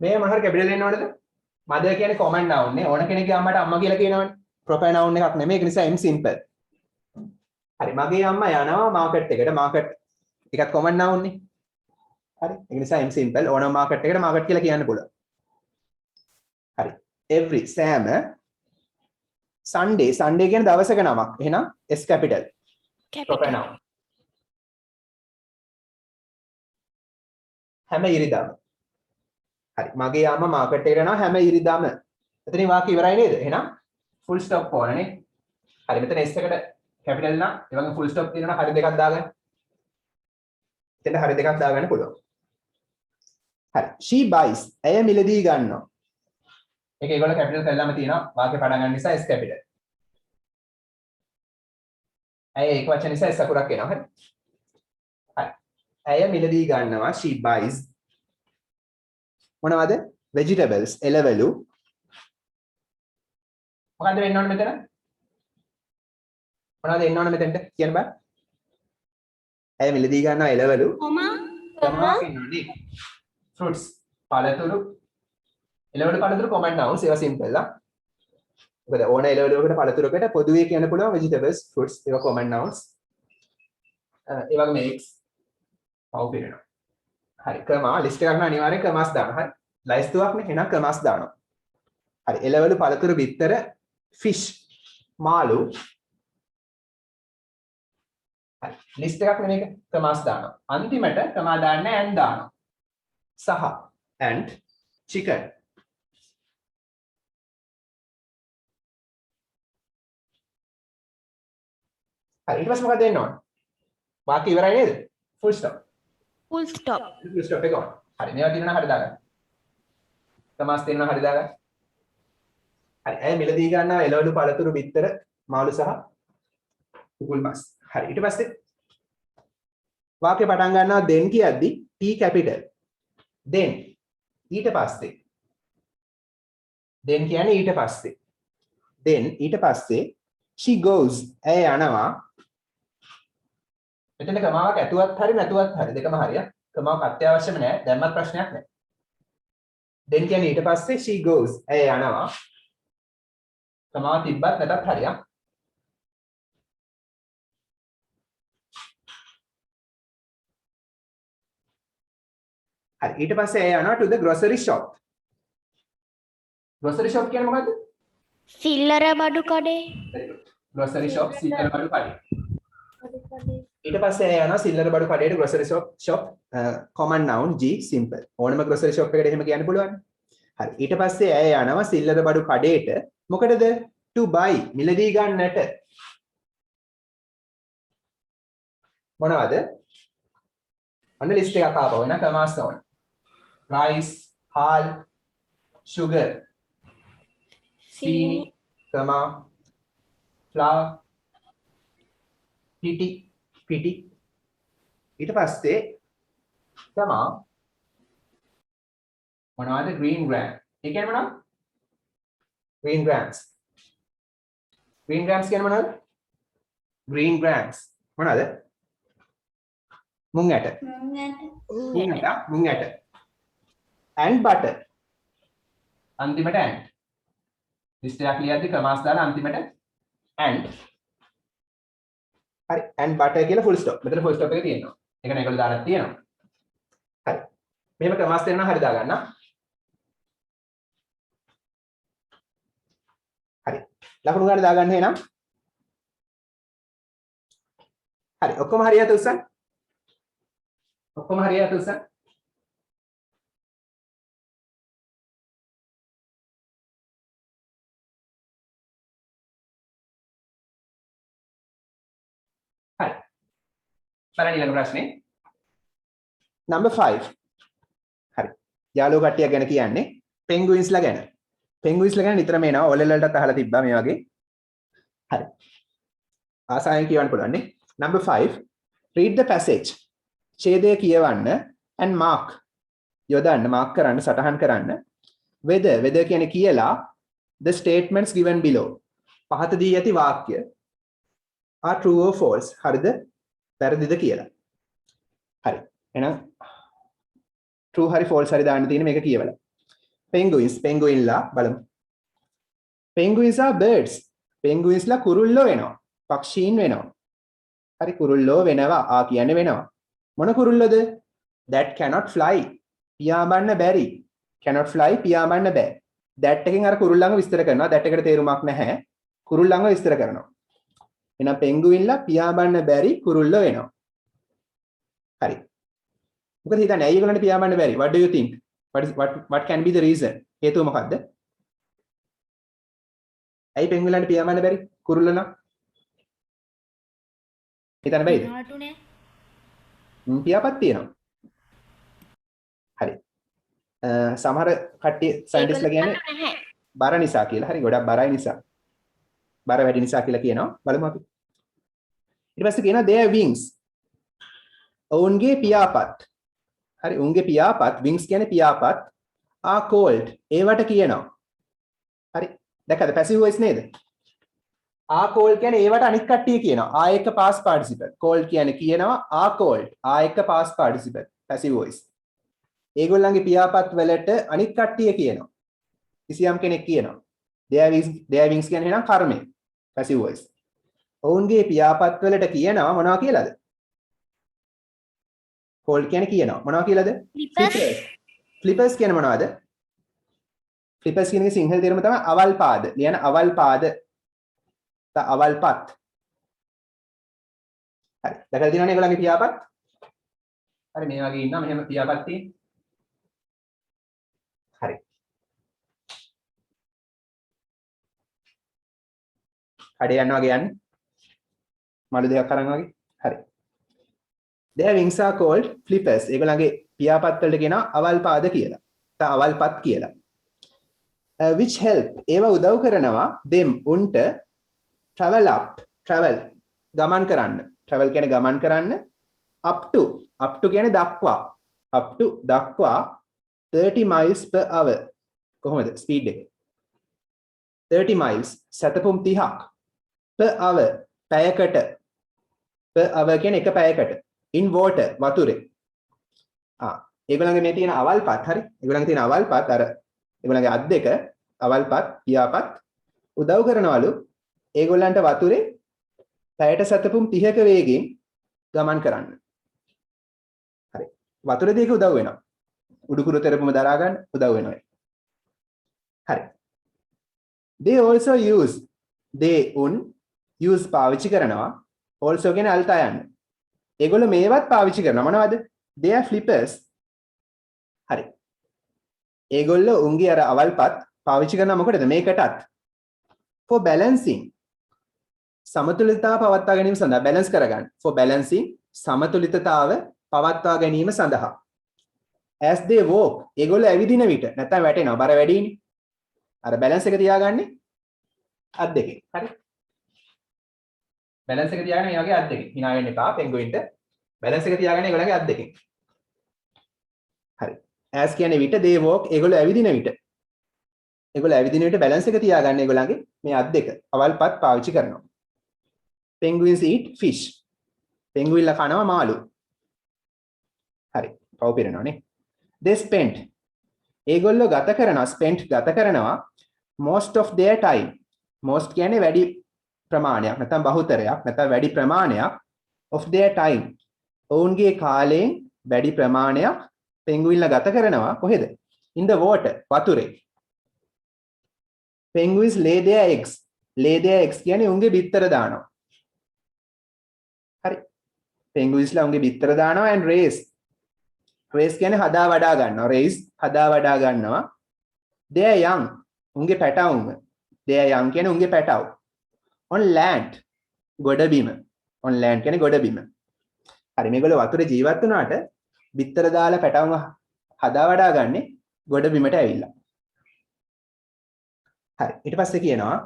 මේ මොන හරි කැපිටල් එන්න ඕනද? mother කියන්නේ common noun නේ. ඕන කෙනෙක්ගේ අම්මට අම්මා කියලා කියනවනේ. proper noun එකක් නෙමෙයි. ඒක නිසා m simple. හරි. මගේ අම්මා යනවා market එකට. market එකක් common noun නේ. හරි. ඒක නිසා m simple. ඕනම market එකට market කියලා කියන්න පුළුවන්. හරි. every සෑම. Sunday කියන්නේ දවසක නමක්. එහෙනම් s capital. proper noun. හැම ඉරිදාම. හරි. මගේ අම්මා මාකට් එකට යනවා හැම ඉරිදාම. එතනින් වාක්‍ය ඉවරයි නේද? එහෙනම් full stop ඕනනේ. හරි. මෙතන s එකට capital නම් ඒ වගේ full stop තියෙනවා හරි දෙකක් දාගන්න. එතන හරි දෙකක් දාගන්න පුළුවන්. හරි. she buys. ඇය මිලදී ගන්නවා. ඒක ඒගොල්ලෝ capital කළාම තියෙනවා වාක්‍ය පටන් ගන්න නිසා s capital. ඇය ඒක වචන නිසා s අකුරක් එනවා. හරි. හරි. ඇය මිලදී ගන්නවා she buys මොනවද vegetables එළවලු මොකද්ද වෙන්න ඕනේ මෙතන මොනවද එන්න ඕනේ මෙතෙන්ට කියන්න බෑ ඇය මිලදී ගන්නවා එළවලු කොමා කියන්නේ fruits පළතුරු එළවලු පළතුරු common nouns ඒවා simple ලා මොකද ඕන එළවලුවකට පළතුරකට පොදුවේ කියන්න පුළුවන් vegetables fruits ඒවා common nouns ඒ වගේම eggs පව් පිරෙනවා. හරි. කමා ලිස්ට් එකක් නම් අනිවාර්යෙන් කමාස් දාන්න. හරි. ලයිස්තුවක් නේ. එහෙනම් කමාස් දානවා. හරි. එළවලු පළතුරු බිත්තර fish මාළු. හරි. ලිස්ට් එකක් නේ මේක. කමාස් දානවා. අන්තිමට කමා දාන්නේ and දානවා. සහ and chicken. හරි. ඊට පස්සේ මොකද දෙන්න ඕන? වාක්‍ය ඉවරයි නේද? full stop. Full stop. full stop එක on. හරි. මේවා තියෙනවා හරි දාගන්න. තමාස් තියෙනවා හරි දාගන්න. හරි. ඇය මිලදී ගන්නවා එළවලු පළතුරු බිත්තර මාළු සහ කුකුල් මස්. හරි. ඊට පස්සේ වාක්‍ය පටන් ගන්නවා then කියද්දි T capital. then ඊට පස්සේ. then කියන්නේ ඊට පස්සේ. then ඊට පස්සේ she goes ඇය යනවා මෙතන ක්‍රමාවක් ඇතුවත් හරි නැතුවත් හරි දෙකම හරිය. ක්‍රමාවක් අත්‍යවශ්‍යම නැහැ. දැම්මත් ප්‍රශ්නයක් නැහැ. then කියන්නේ ඊට පස්සේ she goes. ඇය යනවා. ක්‍රමාවක් තිබ්බත් නැතත් හරියක්. හරි ඊට පස්සේ ඇය යනවා to the grocery shop. grocery shop කියන්නේ මොකද්ද? සිල්ලර බඩු කඩේ. very good. grocery shop සිල්ලර බඩු කඩේ. ඊට පස්සේ ඇය යනවා සිල්ලර බඩු කඩේට grocery shop common noun G simple. ඕනම grocery shop එකකට එහෙම කියන්න පුළුවන්. හරි ඊට පස්සේ ඇය යනවා සිල්ලර බඩු කඩේට මොකටද? to buy මිලදී ගන්නට. මොනවද? අන්න ලිස්ට් එකක් ආපහු එන ක්‍රමාස් ඕන. rice, හාල්, sugar, සීනි, ක්‍රමා, flour, පිටි ඊට පස්සේ ක්‍රමා මොනවද? green gram. ඒ කියන්නේ මොනවද? green grams. green grams කියන්නේ මොනවද? green grams මොනවද? මුං ඇට. මුං ඇට. and butter. අන්තිමට and. ලිස්ට් එකක් ලියද්දි ක්‍රමාස් දාලා අන්තිමට and. හරි and butter කියලා full stop. මෙතන full stop එක තියෙනවා. ඒක නේ ඒගොල්ලෝ දාලා තියෙනවා. හරි. මෙහෙම ක්‍රමාස් දෙන්නා හරි දාගන්න. හරි. ලකුණු ගන්න දාගන්න එහෙනම්. හරි. ඔක්කොම හරියට උස්සන්න. ඔක්කොම හරියට උස්සන්න. හරි. බලන්න ඊළඟ ප්‍රශ්නේ. number 5. හරි. යාළුවෝ කට්ටියක් ගැන කියන්නේ penguinsලා ගැන. penguinsලා ගැන නිතරම එනවා. ඔලෙල් වලටත් අහලා තිබ්බා මේ වගේ. හරි. ආසාවෙන් කියවන්න පුළුවන් නේ. number 5. read the passage. ඡේදය කියවන්න and mark. යොදන්න mark කරන්න සටහන් කරන්න. whether කියන්නේ කියලා the statements given below. පහත දී ඇති වාක්‍ය are true or false. හරිද? වැරදිද කියලා. හරි. එහෙනම් true හරි false හරි දාන්න තියෙන මේක කියවලා. penguinsලා බලමු. penguins are birds. penguinsලා කුරුල්ලෝ වෙනවා. පක්ෂීන් වෙනවා. හරි කුරුල්ලෝ වෙනවා. ආ කියන්නේ වෙනවා. මොන කුරුල්ලෝද? that cannot fly. පියාඹන්න බැරි. cannot fly පියාඹන්න බෑ. that එකෙන් අර කුරුල්ලන්ව විස්තර කරනවා. that එකට තේරුමක් නැහැ. කුරුල්ලන්ව විස්තර කරනවා. එහෙනම් penguinලා පියාඹන්න බැරි කුරුල්ලෝ වෙනවා. හරි. මොකද හිතන්නේ ඇයි ඒගොල්ලන්ට පියාඹන්න බැරි? what do you think? what can be the reason? හේතුව මොකද්ද? ඇයි penguinලාට පියාඹන්න බැරි? කුරුල්ලෝ නම් හිතන්න බැයිද? පියාපත් තියෙනවා. හරි. සමහර කට්ටිය සයන්ටිස්ට්ලා කියන්නේ බර නිසා කියලා. හරි ගොඩක් බරයි නිසා. බර වැඩි නිසා කියලා කියනවා. බලමු අපි. ඊට පස්සේ කියනවා their wings. ඔවුන්ගේ පියාපත්. හරි උන්ගේ පියාපත් wings කියන්නේ පියාපත් are cold. ඒවට කියනවා. හරි. දැක්කද passive voice නේද? are cold කියන්නේ ඒවට අනිත් කට්ටිය කියනවා. are එක past participle. cold කියන්නේ කියනවා are cold. are එක past participle. passive voice. ඒගොල්ලන්ගේ පියාපත් වලට අනිත් කට්ටිය කියනවා. කිසියම් කෙනෙක් කියනවා. their wings කියන්නේ එහෙනම් කර්මය. passive voice. ඔවුන්ගේ පියාපත් වලට කියනවා මොනවා කියලාද? cold කියන්නේ කියනවා. මොනවා කියලාද? flippers කියන්නේ මොනවද? flippers කියන එකේ සිංහල තේරුම තමයි අවල් පාද. ලියන අවල් පාද. අවල්පත්. හරි. දැකලා තියෙනවනේ ඒගොල්ලන්ගේ පියාපත්? හරි මේ වගේ ඉන්නවා මෙහෙම පියාපත් තියෙන. හරි. කඩේ යනවා වගේ යන්නේ. මළු දෙකක් අරන් වගේ. හරි. their wings are called flippers. ඒගොල්ලන්ගේ පියාපත් වලට කියනවා අවල් පාද කියලා. අවල්පත් කියලා. which help ඒවා උදව් කරනවා them උන්ට travel ගමන් කරන්න. travel කියන්නේ ගමන් කරන්න. up to කියන්නේ දක්වා 30 miles per hour. කොහොමද ස්පීඩ් එක? 30 miles සතපුම් 30ක් per hour පැයකට per hour කියන්නේ එක පැයකට. in water වතුරේ. ඒගොල්ලන්ගේ මේ තියෙන අවල්පත් හරි. ඒගොල්ලන්ගේ තියෙන අවල්පත් අර ඒගොල්ලන්ගේ අත් දෙක අවල්පත් පියාපත් උදව් කරනවලු ඒගොල්ලන්ට වතුරේ පැයට සතපුම් 30ක වේගයෙන් ගමන් කරන්න. හරි. වතුරේ දෙක උදව් වෙනවා. උඩුකුරු තෙරපුම දරා ගන්න උදව් වෙනවා. හරි. they also use use පාවිච්චි කරනවා also කියන්නේ අල්තා යන්න. ඒගොල්ලෝ මේවත් පාවිච්චි කරනවා මොනවද? they are flippers. හරි. ඒගොල්ලෝ උන්ගේ අර අවල්පත් පාවිච්චි කරනවා මොකටද? මේකටත් for balancing සමතුලිතතාව පවත්වා ගැනීම සඳහා balance කරගන්න. for balancing සමතුලිතතාව පවත්වා ගැනීම සඳහා. as they walk ඒගොල්ලෝ ඇවිදින විට නැත්නම් වැටෙනවා බර වැඩිනේ. අර balance එක තියාගන්නේ අත් දෙකෙන්. හරි. balance එක තියාගන්න මේ වගේ අත් දෙකෙන්. hina වෙන්න එපා penguinට. balance එක තියාගන්න ඒගොල්ලන්ගේ අත් දෙකෙන්. හරි. as කියන්නේ විට they walk ඒගොල්ලෝ ඇවිදින විට. ඒගොල්ලෝ ඇවිදින විට balance එක තියාගන්න ඒගොල්ලන්ගේ මේ අත් දෙක අවල්පත් පාවිච්චි කරනවා. penguins eat fish. penguinලා කනවා මාළු. හරි. පව් පිරෙනවානේ. they spent ඒගොල්ලෝ ගත කරනවා most of their time. most කියන්නේ වැඩි ප්‍රමාණයක් නැත්නම් බහුතරයක් නැත්නම් වැඩි ප්‍රමාණයක් of their time. ඔවුන්ගේ කාලයෙන් වැඩි ප්‍රමාණයක් penguinලා ගත කරනවා කොහෙද? in the water වතුරේ. penguins lay their eggs. lay their eggs කියන්නේ උන්ගේ බිත්තර දානවා. හරි. penguinsලා උන්ගේ බිත්තර දානවා and raise කියන්නේ හදා වඩා ගන්නවා. raise හදා වඩා ගන්නවා. they are young උන්ගේ පැටවුම. they are young කියන්නේ උන්ගේ පැටව. on land ගොඩබිම. on land කියන්නේ ගොඩබිම. හරි මේගොල්ලෝ වතුරේ ජීවත් වුණාට බිත්තර දාලා පැටවුම හදා වඩා ගන්නේ ගොඩබිමට ඇවිල්ලා. හරි ඊට පස්සේ කියනවා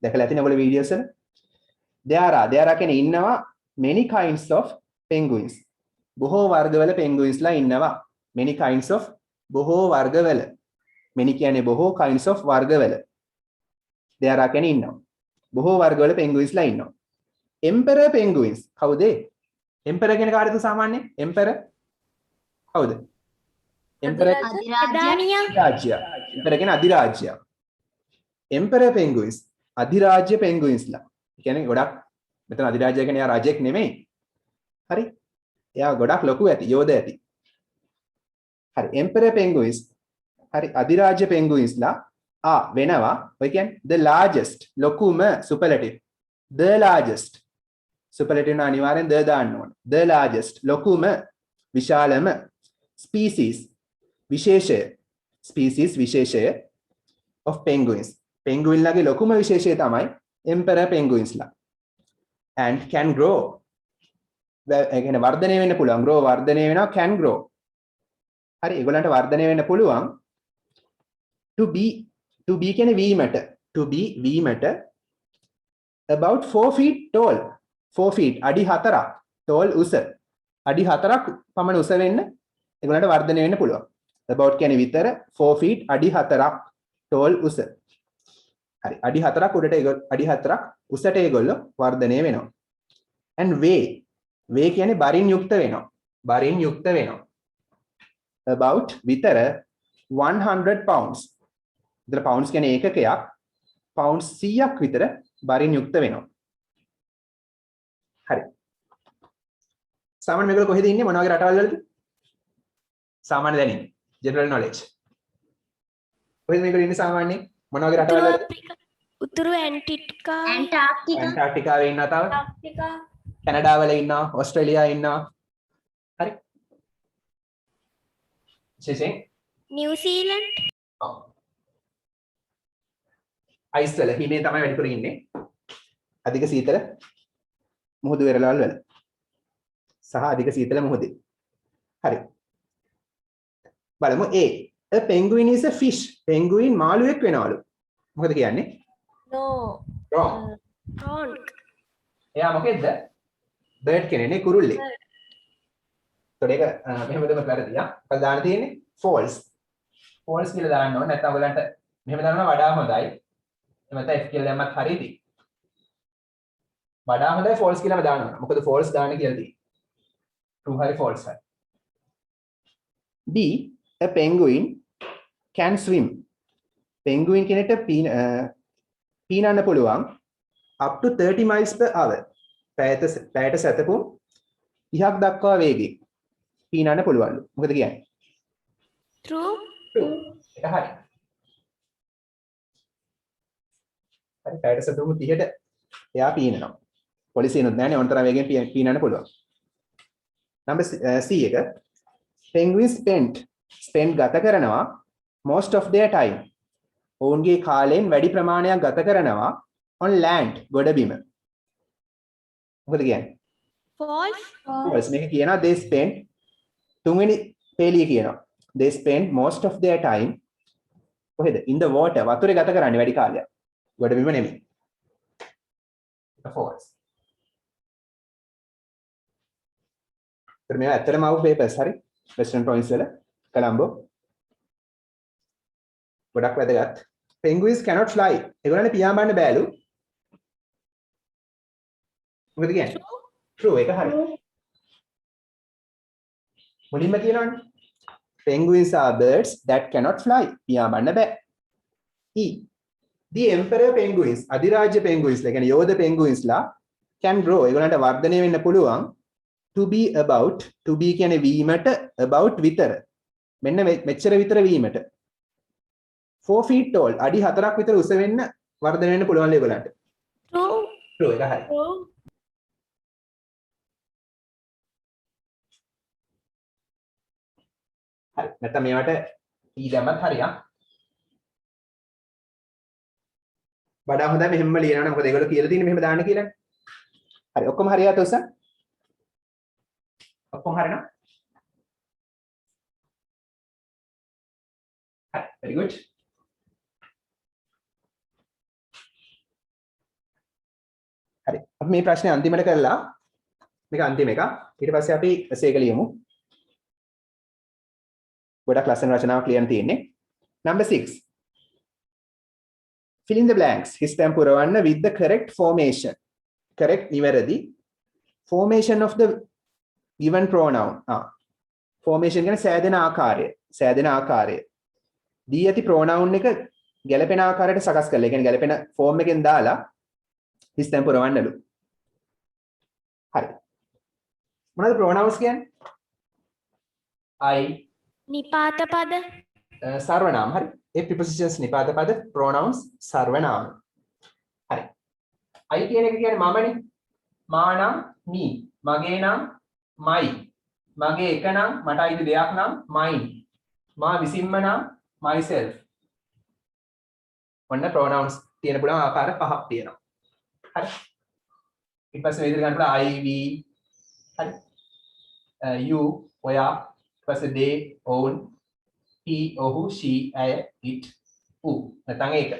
දැකලා ඇතිනේ ඔයගොල්ලෝ වීඩියෝස් වල there are කියන්නේ ඉන්නවා many kinds of penguins. බොහෝ වර්ගවල penguinsලා ඉන්නවා. many kinds of බොහෝ වර්ගවල. many කියන්නේ බොහෝ kinds of වර්ගවල. there are කියන්නේ ඉන්නවා. බොහෝ වර්ගවල penguinsලා ඉන්නවා. emperor penguins කවුද? emperor කියන කාටද සාමාන්‍යයෙන්? emperor කවුද? emperor අධිරාජ්‍ය. emperor කියන අධිරාජ්‍ය. emperor penguins අධිරාජ්‍ය penguinsලා. කියන්නේ ගොඩක් මෙතන අධිරාජ්‍ය කියන්නේ යා රජෙක් නෙමෙයි. හරි. එයා ගොඩක් ලොකු ඇති, යෝධ ඇති. හරි. emperor penguins හරි අධිරාජ්‍ය penguinsලා වෙනවා. ඔය කියන්නේ the largest ලොකුම superlative. the largest superlative න අනිවාර්යෙන් the දාන්න ඕන. the largest ලොකුම විශාලම species විශේෂය. species විශේෂය of penguins. penguinලාගේ ලොකුම විශේෂය තමයි emperor penguinsලා. and can grow ඒ කියන්නේ වර්ධනය වෙන්න පුළුවන්. grow වර්ධනය වෙනවා can grow. හරි ඒගොල්ලන්ට වර්ධනය වෙන්න පුළුවන් to be කියන්නේ වීමට. to be වීමට about 4 feet tall. 4 feet අඩි 4ක් tall උස. අඩි 4ක් පමණ උස වෙන්න ඒගොල්ලන්ට වර්ධනය වෙන්න පුළුවන්. about කියන්නේ විතර 4 feet අඩි 4ක් tall උස. හරි අඩි 4ක් උඩට අඩි 4ක් උසට ඒගොල්ලෝ වර්ධනය වෙනවා. and weigh කියන්නේ බරින් යුක්ත වෙනවා. බරින් යුක්ත වෙනවා. about විතර 100 pounds. විතර pounds කියන්නේ ඒකකයක්. pounds 100ක් විතර බරින් යුක්ත වෙනවා. හරි. සාමාන්‍ය මේගොල්ලෝ කොහෙද ඉන්නේ? මොන වගේ රටවල් වලද? සාමාන්‍ය දැනීම. general knowledge. කොහෙද මේගොල්ලෝ ඉන්නේ සාමාන්‍යයෙන්? මොන වගේ රටවල් වලද? උතුරු ඇන්ටාර්ක්ටිකා. ඇන්ටාර්ක්ටිකාවේ ඉන්නවා තව. Antarctica. කැනඩා වල ඉන්නවා, ඕස්ට්‍රේලියාවේ ඉන්නවා. හරි. විශේෂයෙන් නිව්සීලන්ඩ්. අයිස් වල හිමේ තමයි වැඩිපුර ඉන්නේ. අධික සීතල මුහුදු වෙරළවල් වල. සහ අධික සීතල මුහුදේ. හරි. බලමු A. A penguin is a fish. penguin මාළුවෙක් වෙනවලු. මොකද කියන්නේ? No. wrong. wrong. එයා මොකෙද්ද? bird කෙනෙක්නේ කුරුල්ලෙක්. ඒතකොට ඒක මෙහෙම දෙම වැරදියා. මොකද දාන්න තියෙන්නේ? false. false කියලා දාන්න ඕනේ. නැත්නම් ඔයගලන්ට මෙහෙම දානවා වඩා හොඳයි. එහෙම නැත්නම් F කියලා දැම්මත් හරියදී. වඩා හොඳයි false කියලාම දානවා. මොකද false දාන්න කියලා තියෙන්නේ. true හරි false හරි. D a penguin can swim. penguin කෙනෙක්ට පීනන්න පුළුවන් up to 30 miles per hour. පැයට සැතපුම් 30ක් දක්වා වේගයෙන් පීනන්න පුළුවන්ලු. මොකද කියන්නේ? True. true. ඒක හරි. හරි පැයට සැතපුම් 30ට එයා පීනනවා. පොලිසියනොත් නැහැනේ ඕන තරම් වේගෙන් පීනන්න පුළුවන්. number C එක penguins spend ගත කරනවා most of their time. ඔවුන්ගේ කාලයෙන් වැඩි ප්‍රමාණයක් ගත කරනවා on land ගොඩබිම. මොකද කියන්නේ? False. false. මේක කියනවා they spend තුන්වෙනි පේලිය කියනවා. they spend most of their time කොහෙද? in the water. වතුරේ ගත කරන්නේ වැඩි කාලයක්. ගොඩබිම නෙමෙයි. false. तर මේවා ඇත්තටම ආපු papers හරි western province වල කොළඹ ගොඩක් වැදගත්. penguins cannot fly. ඒගොල්ලන්ට පියාඹන්න බෑලු. මොකද කියන්නේ? true ඒක හරි. මුලින්ම කියනවනේ. penguins are birds that cannot fly. පියාඹන්න බෑ. E. the emperor penguins අධිරාජ්‍ය penguins ලා කියන්නේ යෝධ penguins ලා can grow. ඒගොල්ලන්ට වර්ධනය වෙන්න පුළුවන් to be about. to be කියන්නේ වීමට, about විතර. මෙන්න මෙච්චර විතර වීමට. 4 feet tall අඩි 4ක් විතර උස වෙන්න වර්ධනය වෙන්න පුළුවන් ඒගොල්ලන්ට. True. true ඒක හරි. True. හරි. නැත්නම් මේවට E දැම්මත් හරියක්. වඩා හොඳයි මෙහෙම ලියනවා මොකද ඒගොල්ලෝ කියලා තියෙන්නේ මෙහෙම දාන්න කියලානේ. හරි ඔක්කොම හරියට උස. ඔක්කොම හරියනවා. හරි very good. හරි අපි මේ ප්‍රශ්නේ අන්තිමට කරලා මේක අන්තිම එක. ඊට පස්සේ අපි සේක ලියමු. ගොඩක් ලස්සන රචනාවක් ලියන්න තියෙන්නේ. number 6. fill in the blanks. හිස්තැන් පුරවන්න with the correct formation. correct නිවැරදි formation of the given pronoun. formation කියන්නේ සෑදෙන ආකාරය. සෑදෙන ආකාරය. දී ඇති pronoun එක ගැලපෙන ආකාරයට සකස් කරලා. ඒ කියන්නේ ගැලපෙන form එකෙන් දාලා හිස්තැන් පුරවන්නලු. හරි. මොනවද pronouns කියන්නේ? I නිපාත පද. සර්වනාම. හරි. ඒ prepositions නිපාත පද pronouns සර්වනාම. හරි. I කියන එක කියන්නේ මමනේ. මා නම් me. මගේ නම් my. මගේ එක නම් මට අයිති දෙයක් නම් mine. මා විසින්ම නම් myself. ඔන්න pronouns තියෙන පුළුවන් ආකාර පහක් තියෙනවා. හරි. ඊට පස්සේ මේ විදිහට ගන්න පුළුවන් I we. හරි. you ඔයා. ඊට පස්සේ they own. he ඔහු she ඇය it ඌ. නැත්නම් ඒක.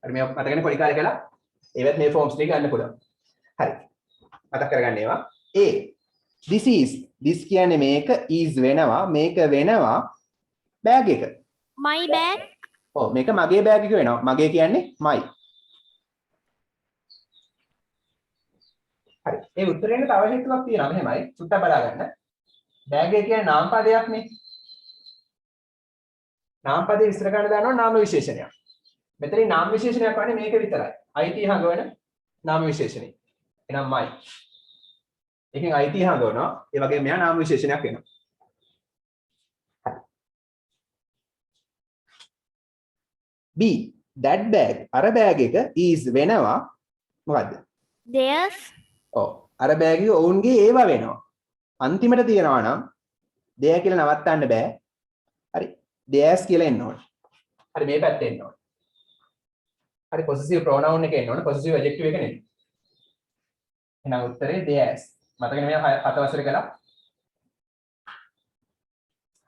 හරි මේ මතකනේ පොඩි කාලේ කළා. ඒවත් මේ forms ටික ගන්න පුළුවන්. හරි. මතක් කරගන්න ඒවා. A this is. this කියන්නේ මේක, is වෙනවා, මේක වෙනවා bag එක. My bag. ඔව් මේක මගේ bag එක වෙනවා. මගේ කියන්නේ my. හරි. ඒ උත්තරේට තව හේතුවක් තියෙනවා. මෙහෙමයි. සුට්ටක් බලා ගන්න. bag එක කියන්නේ නාම පදයක් නේ. නාම පදේ විස්තර කරන්න දානවා නාම විශේෂණයක්. මෙතනින් නාම විශේෂණයක් වන්නේ මේක විතරයි. IT හංගවන නාම විශේෂණය. එහෙනම් my. එකෙන් IT හංගවනවා. ඒ වගේම මෙයා නාම විශේෂණයක් වෙනවා. B that bag අර bag එක is වෙනවා මොකද්ද? Theirs. ඔව් අර bag එක ඔවුන්ගේ ඒවා වෙනවා. අන්තිමට තියනවා නම් දෙය කියලා නවත්තන්න බෑ. හරි. theirs කියලා එන්න ඕනේ. හරි මේ පැත්තේ එන්න ඕනේ. හරි possessive pronoun එක එන්න ඕනේ. possessive adjective එක නෙමෙයි. එහෙනම් උත්තරේ theirs. මතකනේ මේ 7 වසරේ කළා.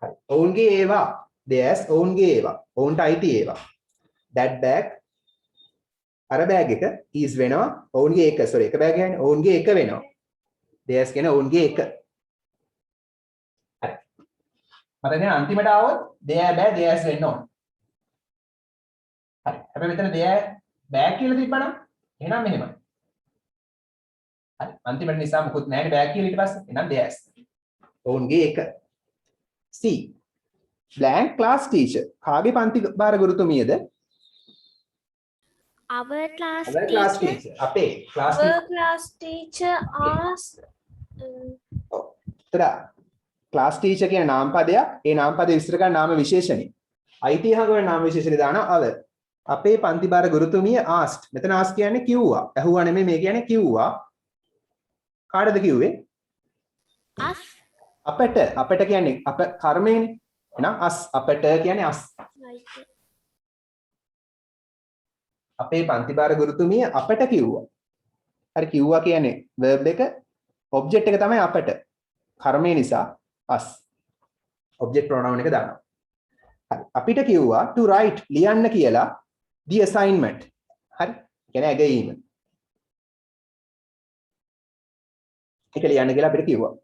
හරි. ඔවුන්ගේ ඒවා theirs ඔවුන්ගේ ඒවා. ඔවුන්ට අයිති ඒවා. that bag අර bag එක is වෙනවා ඔවුන්ගේ එක. sorry එක bag කියන්නේ ඔවුන්ගේ එක වෙනවා. theirs කියන්නේ ඔවුන්ගේ එක. හරි. මතකනේ අන්තිමට ආවොත් their bag theirs වෙන්න ඕන. හරි. හැබැයි මෙතන their bag කියලා තිබ්බනම් එහෙනම් මෙහෙමයි. හරි. අන්තිමට නිසා මොකුත් නැහැ බෑග් කියලා ඊට පස්සේ. එහෙනම් theirs. ඔවුන්ගේ එක. C. blank class teacher. කාගේ පන්ති භාර ගුරුතුමියද? Our class our class teacher. teacher. අපේ class Our teacher. class teacher asked. තර class teacher කියන නාම පදයක්. ඒ නාම පදේ විස්තර කරන නාම විශේෂණේ. අයිතිහාගම නාම විශේෂණේ දානවා our. අපේ පන්ති භාර ගුරුතුමිය asked. මෙතන ask කියන්නේ කිව්වා. ඇහුවා නෙමෙයි මේ කියන්නේ කිව්වා. කාටද කිව්වේ? Us. අපට කියන්නේ අප කර්මයනේ. එහෙනම් us අපට කියන්නේ us. අපේ පන්ති භාර ගුරුතුමිය අපට කිව්වා. හරි කිව්වා කියන්නේ verb එක object එක තමයි අපට. කර්මය නිසා us. object pronoun එක දානවා. හරි අපිට කිව්වා to write ලියන්න කියලා the assignment. හරි කියන්නේ ඇගයීම. ඒක ලියන්න කියලා අපිට කිව්වා.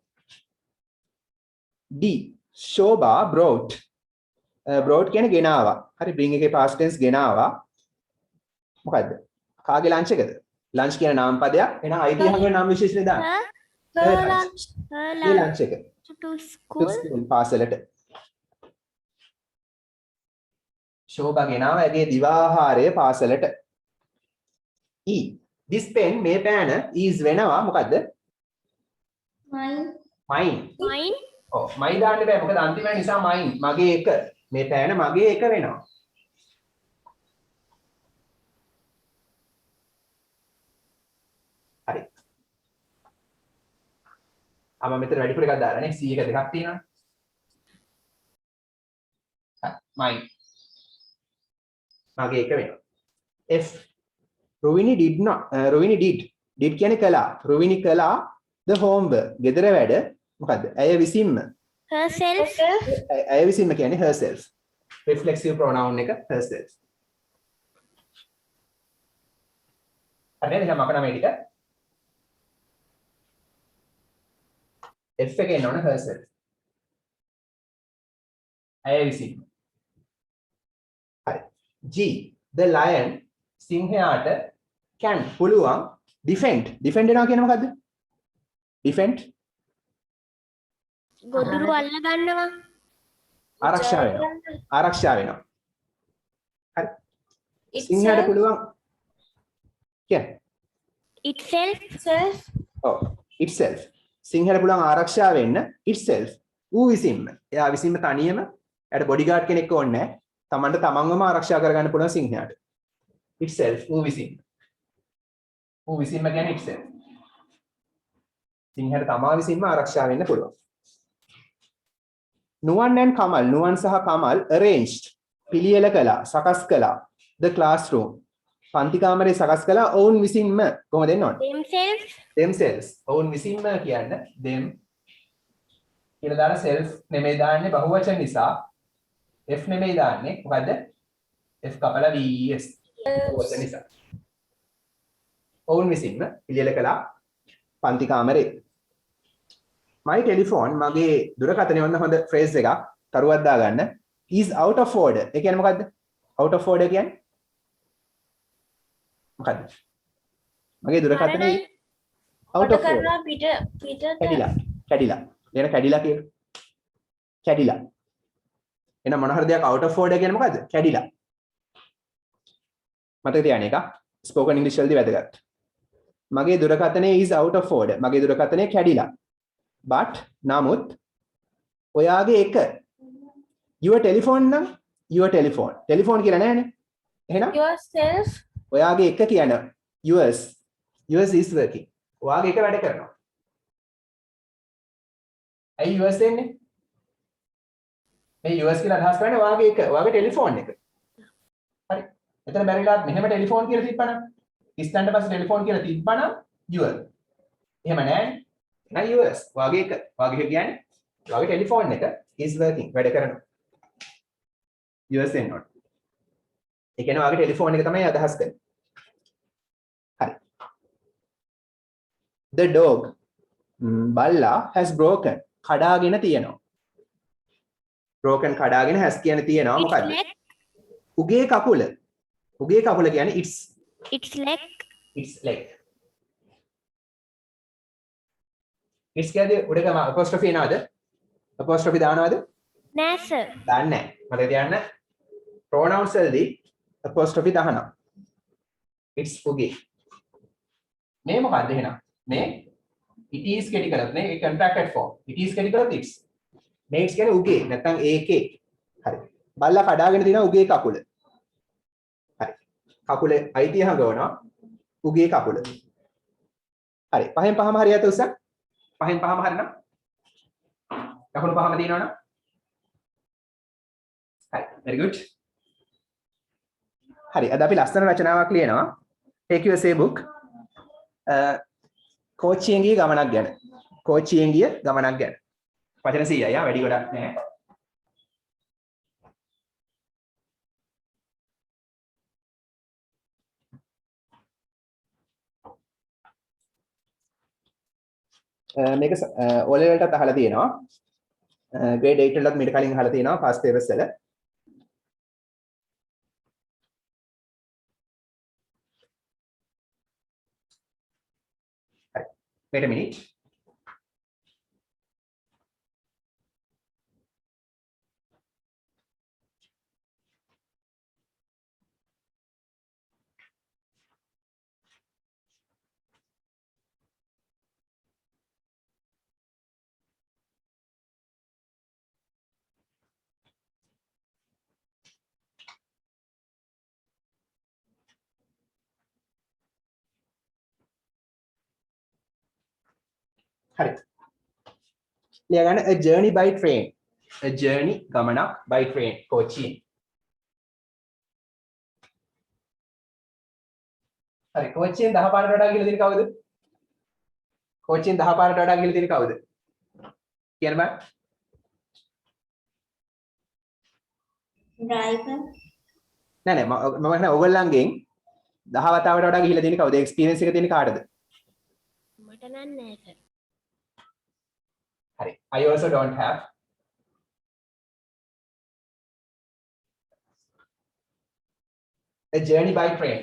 D. Shobha brought. brought කියන්නේ ගෙනාවා. හරි bring එකේ past tense ගෙනාවා. මොකද්ද? කාගේ ලන්ච් එකද? ලන්ච් කියන නාම පදයක්. එහෙනම් අයිතිහාගම නාම විශේෂණේ දාන්න. Her lunch. her ඒ lunch ලන්ච් එක. to school. ස්කූල් පාසලට. ශෝභා ගෙනාවා ඇගේ දිවාහාරය පාසලට. E. this pen මේ පෑන is වෙනවා මොකද්ද? Mine. mine. Mine. ඔව් මයි දාන්න බෑ මොකද අන්තිමට නිසා mine මගේ එක. මේ පෑන මගේ එක වෙනවා. හරි. ආ මම මෙතන වැඩිපුර එකක් දාලා නේ C එක දෙකක් තියෙනවා. හරි mine. මගේ එක වෙනවා. F. Rovini did not Rovini did කියන්නේ කළා. Rovini කළා the homework. ගෙදර වැඩ මොකද්ද? ඇය විසින්ම. Herself. ඇය විසින්ම කියන්නේ herself. reflexive pronoun එක herself. හරි නේද? මම කරන මේ ටික. F එකේ එන්න ඕන herself. ඇය විසින්ම. හරි. G. the lion සිංහයාට can පුළුවන් defend වෙනවා කියන්නේ මොකද්ද? defend ගොදුරු අල්ල ගන්නවා. ආරක්ෂා වෙනවා. හරි. සිංහයාට Itself. පුළුවන් කියන්නේ Itself. ඔව් itself. සිංහයාට පුළුවන් ආරක්ෂා වෙන්න itself. ඌ විසින්ම. එයා විසින්ම තනියම එයාට බොඩිගාඩ් කෙනෙක් ඕනේ නැහැ. තමන්ට තමන්වම ආරක්ෂා කරගන්න පුළුවන් සිංහයාට. itself ඌ විසින්ම. ඌ විසින්ම කියන්නේ itself. සිංහයාට තමා විසින්ම ආරක්ෂා වෙන්න පුළුවන්. නුවන් and කමල් නුවන් සහ කමල් arranged පිළියෙල කළා සකස් කළා the classroom පන්ති කාමරේ සකස් කළා ඔවුන් විසින්ම කොහොමද එන්න ඕනේ themselves ඔවුන් විසින්ම කියන්න them කියලා දාන self නෙමෙයි දාන්නේ බහුවචන නිසා f නෙමෙයි දාන්නේ මොකද්ද f කපලා ves බහුවචන නිසා ඔවුන් විසින්ම පිළියෙල කළා පන්ති කාමරේ my telephone මගේ දුරකථනය වන්න හොඳ phrase එකක් කරුවක් දාගන්න is out of order ඒ කියන්නේ මොකද්ද out of order කියන්නේ මොකද්ද මගේ දුරකථනය out of order කැඩිලා එන කැඩිලා කියන කැඩිලා එන මොන හරි දෙයක් out of order කියන්නේ මොකද්ද කැඩිලා මතක තියාගන්න එක spoken english වලදී වැදගත් මගේ දුරකථනය is out of order මගේ දුරකථනය කැඩිලා but නමුත් ඔයාගේ එක your telephone නම් your telephone කියලා නෑනේ එහෙනම් Yourself. ඔයාගේ එක කියන yours is working ඔයාගේ එක වැඩ කරනවා ඇයි yours එන්නේ මේ yours කියලා අදහස් කරන්නේ ඔයාගේ එක ඔයාගේ ටෙලිෆෝන් එක හරි එතන බැරිලාත් මෙහෙම ටෙලිෆෝන් කියලා තිබ්බනම් ඉස්තන්ට පස්සේ ටෙලිෆෝන් කියලා තිබ්බනම් your එහෙම නෑනේ now yours වාගේ එක වාගේ කියන්නේ වාගේ ටෙලිෆෝන් එක is working වැඩ කරනවා yours and not ඒ කියන්නේ වාගේ ටෙලිෆෝන් එක තමයි අදහස් කරන්නේ හරි the dog බල්ලා has broken කඩාගෙන තියෙනවා broken කඩාගෙන has කියන තියෙනවා මොකද්ද උගේ කකුල කියන්නේ its It's leg. leg it's කියද්දී උඩට apostrophe එනවද? apostrophe දානවද? නෑ sir. දාන්නේ නැහැ. මට කියන්න pronouns වලදී apostrophe දානවා. it's උගේ. මේ මොකක්ද එහෙනම්? මේ it is කෙටි කරත් නේ ඒ contracted form. it is කෙටි කරත් it's. මේ it's කියන්නේ උගේ නැත්නම් ඒකේ. හරි. බල්ලා කඩාගෙන තියෙන උගේ කකුල. හරි. කකුලේ අයිතිය හංගවනවා උගේ කකුල. හරි. පහෙන් පහම හරියට උස්සන්. පහෙන් පහම හරිනම්. කකුල පහම දිනවනම්. හරි. very good. හරි. අද අපි ලස්සන රචනාවක් ලියනවා. take your say book. කෝච්චියෙන් ගිය ගමනක් ගැන. කෝච්චියෙන් ගිය ගමනක් ගැන. වචන 100යි ආ වැඩි ගොඩක් නෑ. මේක O level එකටත් අහලා තියෙනවා. grade 8 වලත් මීට කලින් අහලා තියෙනවා past papers වල. හරි. wait a minute. හරි. ලියා ගන්න a journey by train. a journey ගමනක් by train කෝච්චියෙන්. හරි කෝච්චියෙන් 10 පාරට වඩා ගිහලා තියෙන කවුද? කෝච්චියෙන් 10 පාරට වඩා ගිහලා තියෙන කවුද? කියන්න බෑ. driver, නෑ මම කියන්නේ ඕගොල්ලන්ගෙන් 10 වතාවට වඩා ගිහලා තියෙන කවුද? එක්ස්පීරියන්ස් එක තියෙන කාටද? මට නම් නෑ sir. හරි. I also don't have. a journey by train.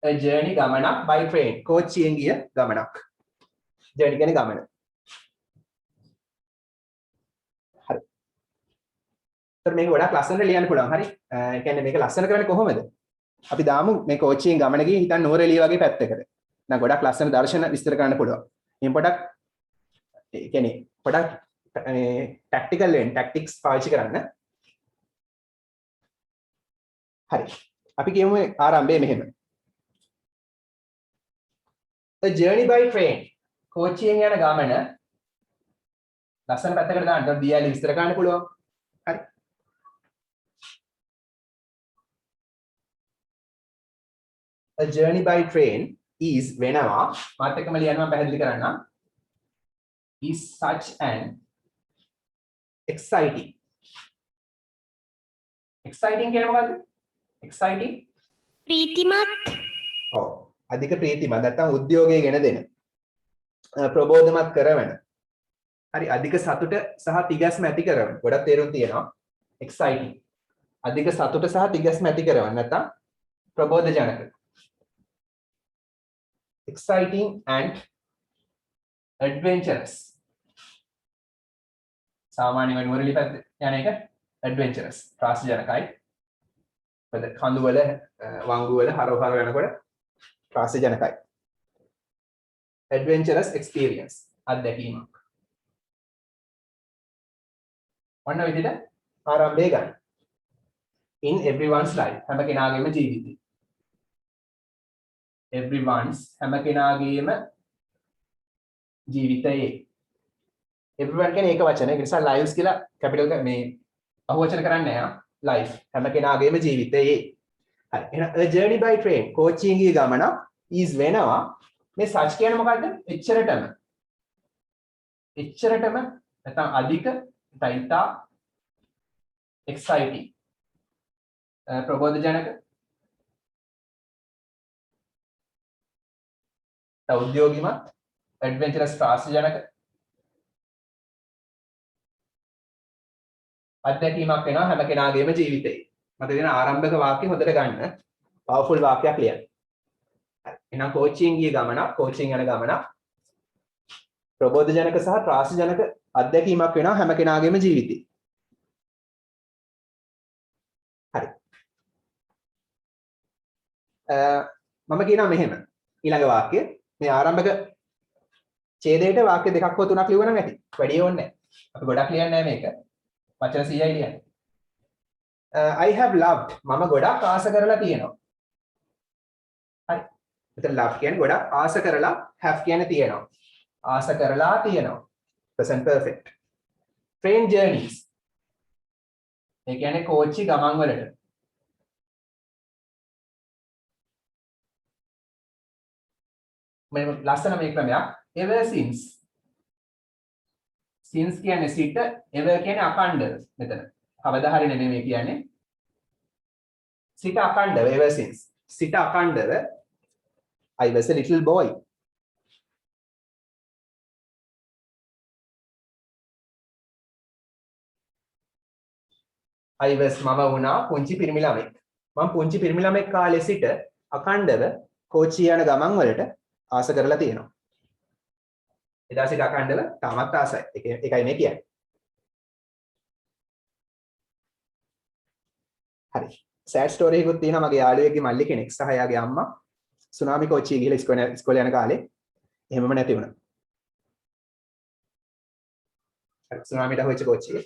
a journey ගමනක් by train. කෝච්චියෙන් ගිය ගමනක්. journey කියන්නේ ගමන. හරි. ඒතර මේක ගොඩක් ලස්සනට ලියන්න පුළුවන්. හරි. ඒ කියන්නේ මේක ලස්සන කරන්නේ කොහොමද? අපි දාමු මේ කෝච්චියෙන් ගමන ගිහින් හිතන්න නෝරෙලිය වගේ පැත්තකට. දැන් ගොඩක් ලස්සන දර්ශන විස්තර කරන්න පුළුවන්. මේ පොඩක් ඒ කියන්නේ පොඩක් ටැක්ටිකල් වෙන් ටැක්ටික්ස් පාවිච්චි කරන්න. හරි. අපි කියමු ආරම්භයේ මෙහෙම. a journey by train. කෝච්චියෙන් යන ගමන ලස්සන පැත්තකට දාන්න දියාලි විස්තර කරන්න පුළුවන්. හරි. a journey by train is වෙනවා මාත් එක්කම ලියන්න මම පැහැදිලි කරන්නම්. is such an exciting. exciting කියන්නේ මොකද්ද? exciting ප්‍රීතිමත්. ඔව් අධික ප්‍රීතිමත් නැත්නම් උද්‍යෝගය ගෙන දෙන ප්‍රබෝධමත් කරවන හරි අධික සතුට සහ තිගැස්ම ඇති කරවන ගොඩක් තේරුම් තියෙනවා exciting අධික සතුට සහ තිගැස්ම ඇති කරවන නැත්නම් ප්‍රබෝධජනක exciting and adventurous සාමාන්‍ය වෙනුවරලි පැත්ත යන එක adventurous ත්‍රාසජනකයි පද කඳු වල වංගු වල හරව යනකොට ත්‍රාසජනකයි adventurous experience අත්දැකීමක් ඔන්න විදිහට ආරම්භය ගන්න in everyone's life හැම කෙනාගේම ජීවිතේ everyone's හැම කෙනාගේම ජීවිතයේ everyone කියන්නේ ඒක වචන. ඒ නිසා lives කියලා capital මේ බහුවචන කරන්නේ නැහැ. life හැම කෙනාගේම ජීවිතයේ. හරි. එහෙනම් a journey by train කෝච්චියෙන් ගිය ගමන is වෙනවා. මේ such කියන්නේ මොකද්ද? එච්චරටම නැත්නම් අධික තයිතා exciting ප්‍රබෝධජනක උද්‍යෝගිමත් adventurous ත්‍රාසජනක අත්දැකීමක් වෙනවා හැම කෙනාගේම ජීවිතේ. මට දෙන ආරම්භක වාක්‍ය හොඳට ගන්න. පවර්ෆුල් වාක්‍යයක් ලියන්න. එහෙනම් coaching ගිය ගමන coaching යන ගමන ප්‍රබෝධජනක සහ ත්‍රාසජනක අත්දැකීමක් වෙනවා හැම කෙනාගේම ජීවිතේ. හරි. මම කියනවා මෙහෙම. ඊළඟ වාක්‍ය මේ ආරම්භක ඡේදයට වාක්‍ය දෙකක් හෝ තුනක් ලියවනම් ඇති. වැඩි ඕනේ නැහැ. අපි ගොඩක් ලියන්නේ නැහැ මේක. වචන 100යි ලියන්නේ. I have loved මම ගොඩක් ආස කරලා තියෙනවා. හරි. මෙතන love කියන්නේ ගොඩක් ආස කරලා have කියන්නේ තියෙනවා. ආස කරලා තියෙනවා. present perfect. train journeys. ඒ කියන්නේ කෝච්චි ගමන් වලට. මේ ලස්සන මේ ක්‍රමයක් ever since. since කියන්නේ සිට ever කියන්නේ අඛණ්ඩව මෙතන. කවදා හරි නෙමෙයි මේ කියන්නේ. සිට අඛණ්ඩව ever since. සිට අඛණ්ඩව I was a little boy. I was මම වුණා පුංචි පිරිමි ළමෙක්. මම පුංචි පිරිමි ළමෙක් කාලේ සිට අඛණ්ඩව කෝච්චි යන ගමන් වලට ආස කරලා තියෙනවා. එදා සිට අඛණ්ඩව තාමත් ආසයි. ඒකයි මේ කියන්නේ. හරි. sad story එකකුත් තියෙනවා මගේ යාළුවෙක්ගේ මල්ලි කෙනෙක් සහ එයාගේ අම්මා සුනාමි කෝච්චිය ගිහලා ඉස්කෝලේ යන කාලේ එහෙමම නැති වුණා. හරි සුනාමියට හොච්ච කෝච්චියේ.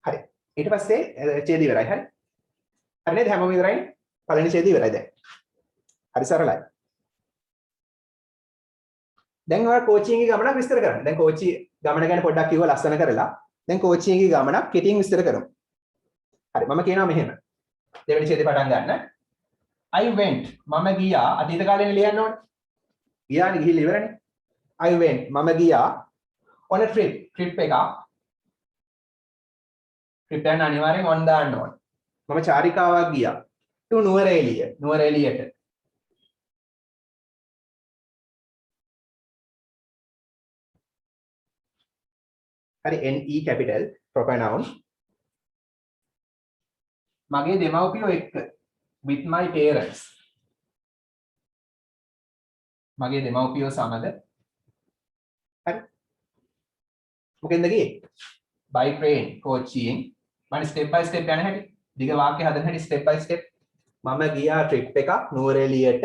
හරි. ඊට පස්සේ ඡේද ඉවරයි. හරි. හරි නේද හැමෝම ඉවරයිනේ? පළවෙනි ඡේද ඉවරයි දැන්. හරි සරලයි. දැන් ඔයාලා කෝච්චියේ ගමනක් විස්තර කරන්න. දැන් කෝච්චි ගමන ගැන පොඩ්ඩක් කිව්ව ලස්සන කරලා. දැන් කෝච්චියේ ගමනක් කෙටියෙන් විස්තර කරමු. හරි මම කියනවා මෙහෙම. දෙවෙනි ඡේදේ පටන් ගන්න. I went මම ගියා අතීත කාලේනේ ලියන්න ඕනේ. ගියානේ ගිහිල්ලා ඉවරනේ. I went මම ගියා on a trip එකක්. trip එක අනිවාර්යෙන් on දාන්න ඕනේ. මම චාරිකාවක් ගියා. to නුවරඑළියට. හරි NE capital proper noun. මගේ දෙමව්පියෝ එක්ක with my parents. මගේ දෙමව්පියෝ සමග. හරි. මොකෙන්ද ගියේ? by train කෝච්චියෙන්. මම step by step යන හැටි. දිග වාක්‍ය හදන හැටි step by step. මම ගියා trip එකක් නුවරඑළියට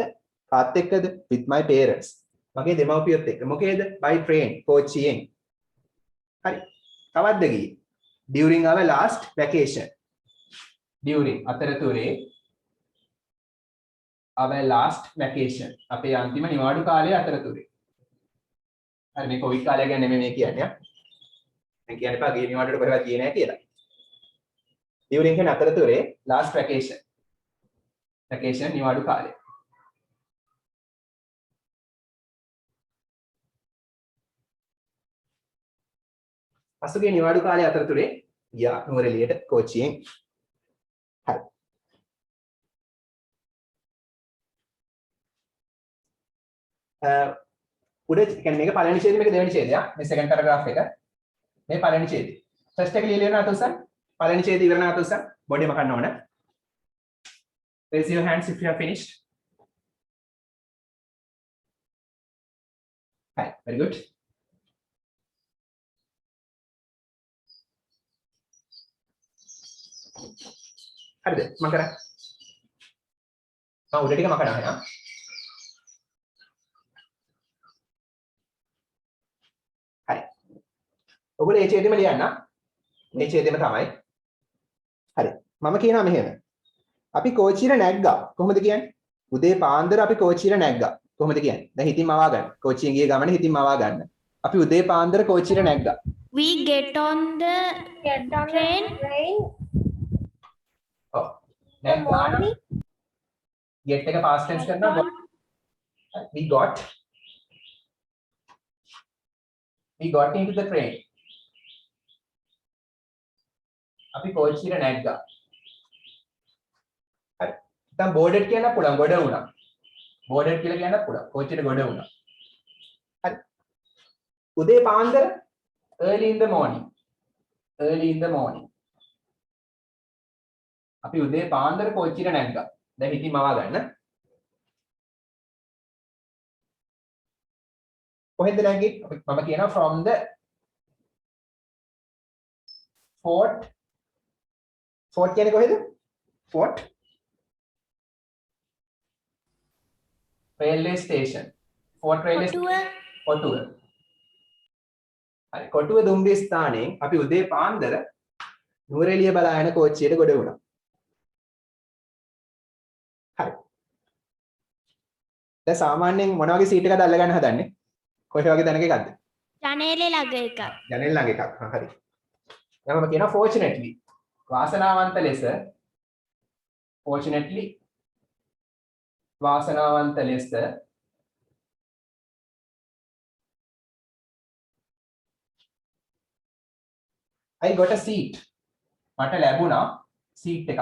කාත් එක්කද? with my parents. මගේ දෙමව්පියොත් එක්ක. මොකේද? by train කෝච්චියෙන්. හරි. කවද්ද ගියේ? during our last vacation. during අතරතුරේ our last vacation අපේ අන්තිම නිවාඩු කාලයේ අතරතුරේ. හරි මේ කොවිඩ් කාලය ගැන නෙමෙයි මේ කියන්නේ. දැන් කියන්න එපා ගිය නිවාඩුවට කොහෙවත් ගියේ නැහැ කියලා. during කියන අතරතුරේ last vacation. vacation නිවාඩු කාලය. පසුගිය නිවාඩු කාලයේ අතරතුරේ ගියා නුවරඑළියට කෝච්චියෙන්. හරි. උඩ කියන්නේ මේක පළවෙනි ඡේදය මේක දෙවෙනි ඡේදයක්. මේ second paragraph එක. මේ පළවෙනි ඡේදය. first එක ලියලා යනවා අතොස්සන්. පළවෙනි ඡේදය ඉවර වෙනවා අතොස්සන්. බොඩි මකන්න ඕන. Raise your hands if you have finished. Hi, very good. හරිද? මම කරා. උඩ ටික මකනවා එහෙනම්. හරි. ඔයගොල්ලෝ මේ ඡේදෙම ලියන්න. මේ ඡේදෙම තමයි. හරි. මම කියනවා මෙහෙම. අපි කෝච්චියට නැග්ගා. කොහොමද කියන්නේ? උදේ පාන්දර අපි කෝච්චියට නැග්ගා. කොහොමද කියන්නේ? දැන් හිතින් මවා ගන්න. කෝච්චියෙන් ගිය ගමනේ හිතින් මවා ගන්න. අපි උදේ පාන්දර කෝච්චියට නැග්ගා. We get on the train. ඔව්. නැග්ගා. get එක past tense කරනවා. we got into the train. අපි කෝච්චියට නැග්ගා. හරි. දැන් boarded කියන්න පුළුවන් ගොඩ වුණා. boarded කියලා කියන්න පුළුවන්. කෝච්චියට ගොඩ වුණා. හරි. උදේ පාන්දර early in the morning. අපි උදේ පාන්දර කෝච්චියට නැග්ගා. දැන් හිතින් මවා ගන්න. කොහෙන්ද නැගින්නේ? මම කියනවා from the fort කියන්නේ කොහෙද? fort railway station. fort railway කොටුව. හරි කොටුව දුම්රිය ස්ථානයෙන් අපි උදේ පාන්දර නුවරඑළිය බලා යන කෝච්චියට ගොඩ වුණා. හරි. දැන් සාමාන්‍යයෙන් මොන වගේ සීට් එකක්ද අල්ල ගන්න හදන්නේ? කොහේ වගේ තැනක එකක්ද? ජනේලේ ළඟ එකක්. ජනෙල් ළඟ එකක්. හරි. දැන් මම කියනවා fortunately වාසනාවන්ත ලෙස fortunately වාසනාවන්ත ලෙස I got a seat. මට ලැබුණා සීට් එකක්.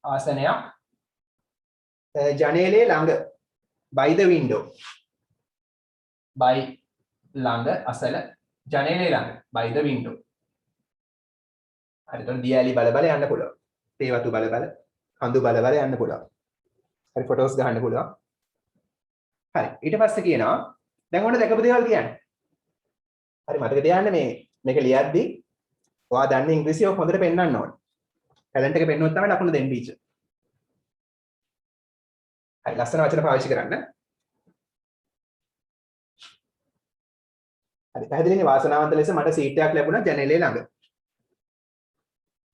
ආසනයක් ජනේලේ ළඟ by the window. by ළඟ අසල ජනේලේ ළඟ by the window. හරි එතකොට දියැලි බල බල යන්න පුළුවන්. තේ වතු බල බල කඳු බල බල යන්න පුළුවන්. හරි ෆොටෝස් ගන්න පුළුවන්. හරි ඊට පස්සේ කියනවා දැන් ඔන්න දැකපු දේවල් කියන්නේ. හරි මතක තියාගන්න මේක ලියද්දි ඔයා දන්නේ ඉංග්‍රීසි ඔක හොඳට පෙන්නන්න ඕනේ. ටැලන්ට් එක පෙන්නුවොත් තමයි ලකුණු දෙන්න ටීචර්. හරි ලස්සන වචන පාවිච්චි කරන්න. හරි පැහැදිලිනේ වාසනාවන්ත ලෙස මට සීට් එකක් ලැබුණා ජනේලේ ළඟ.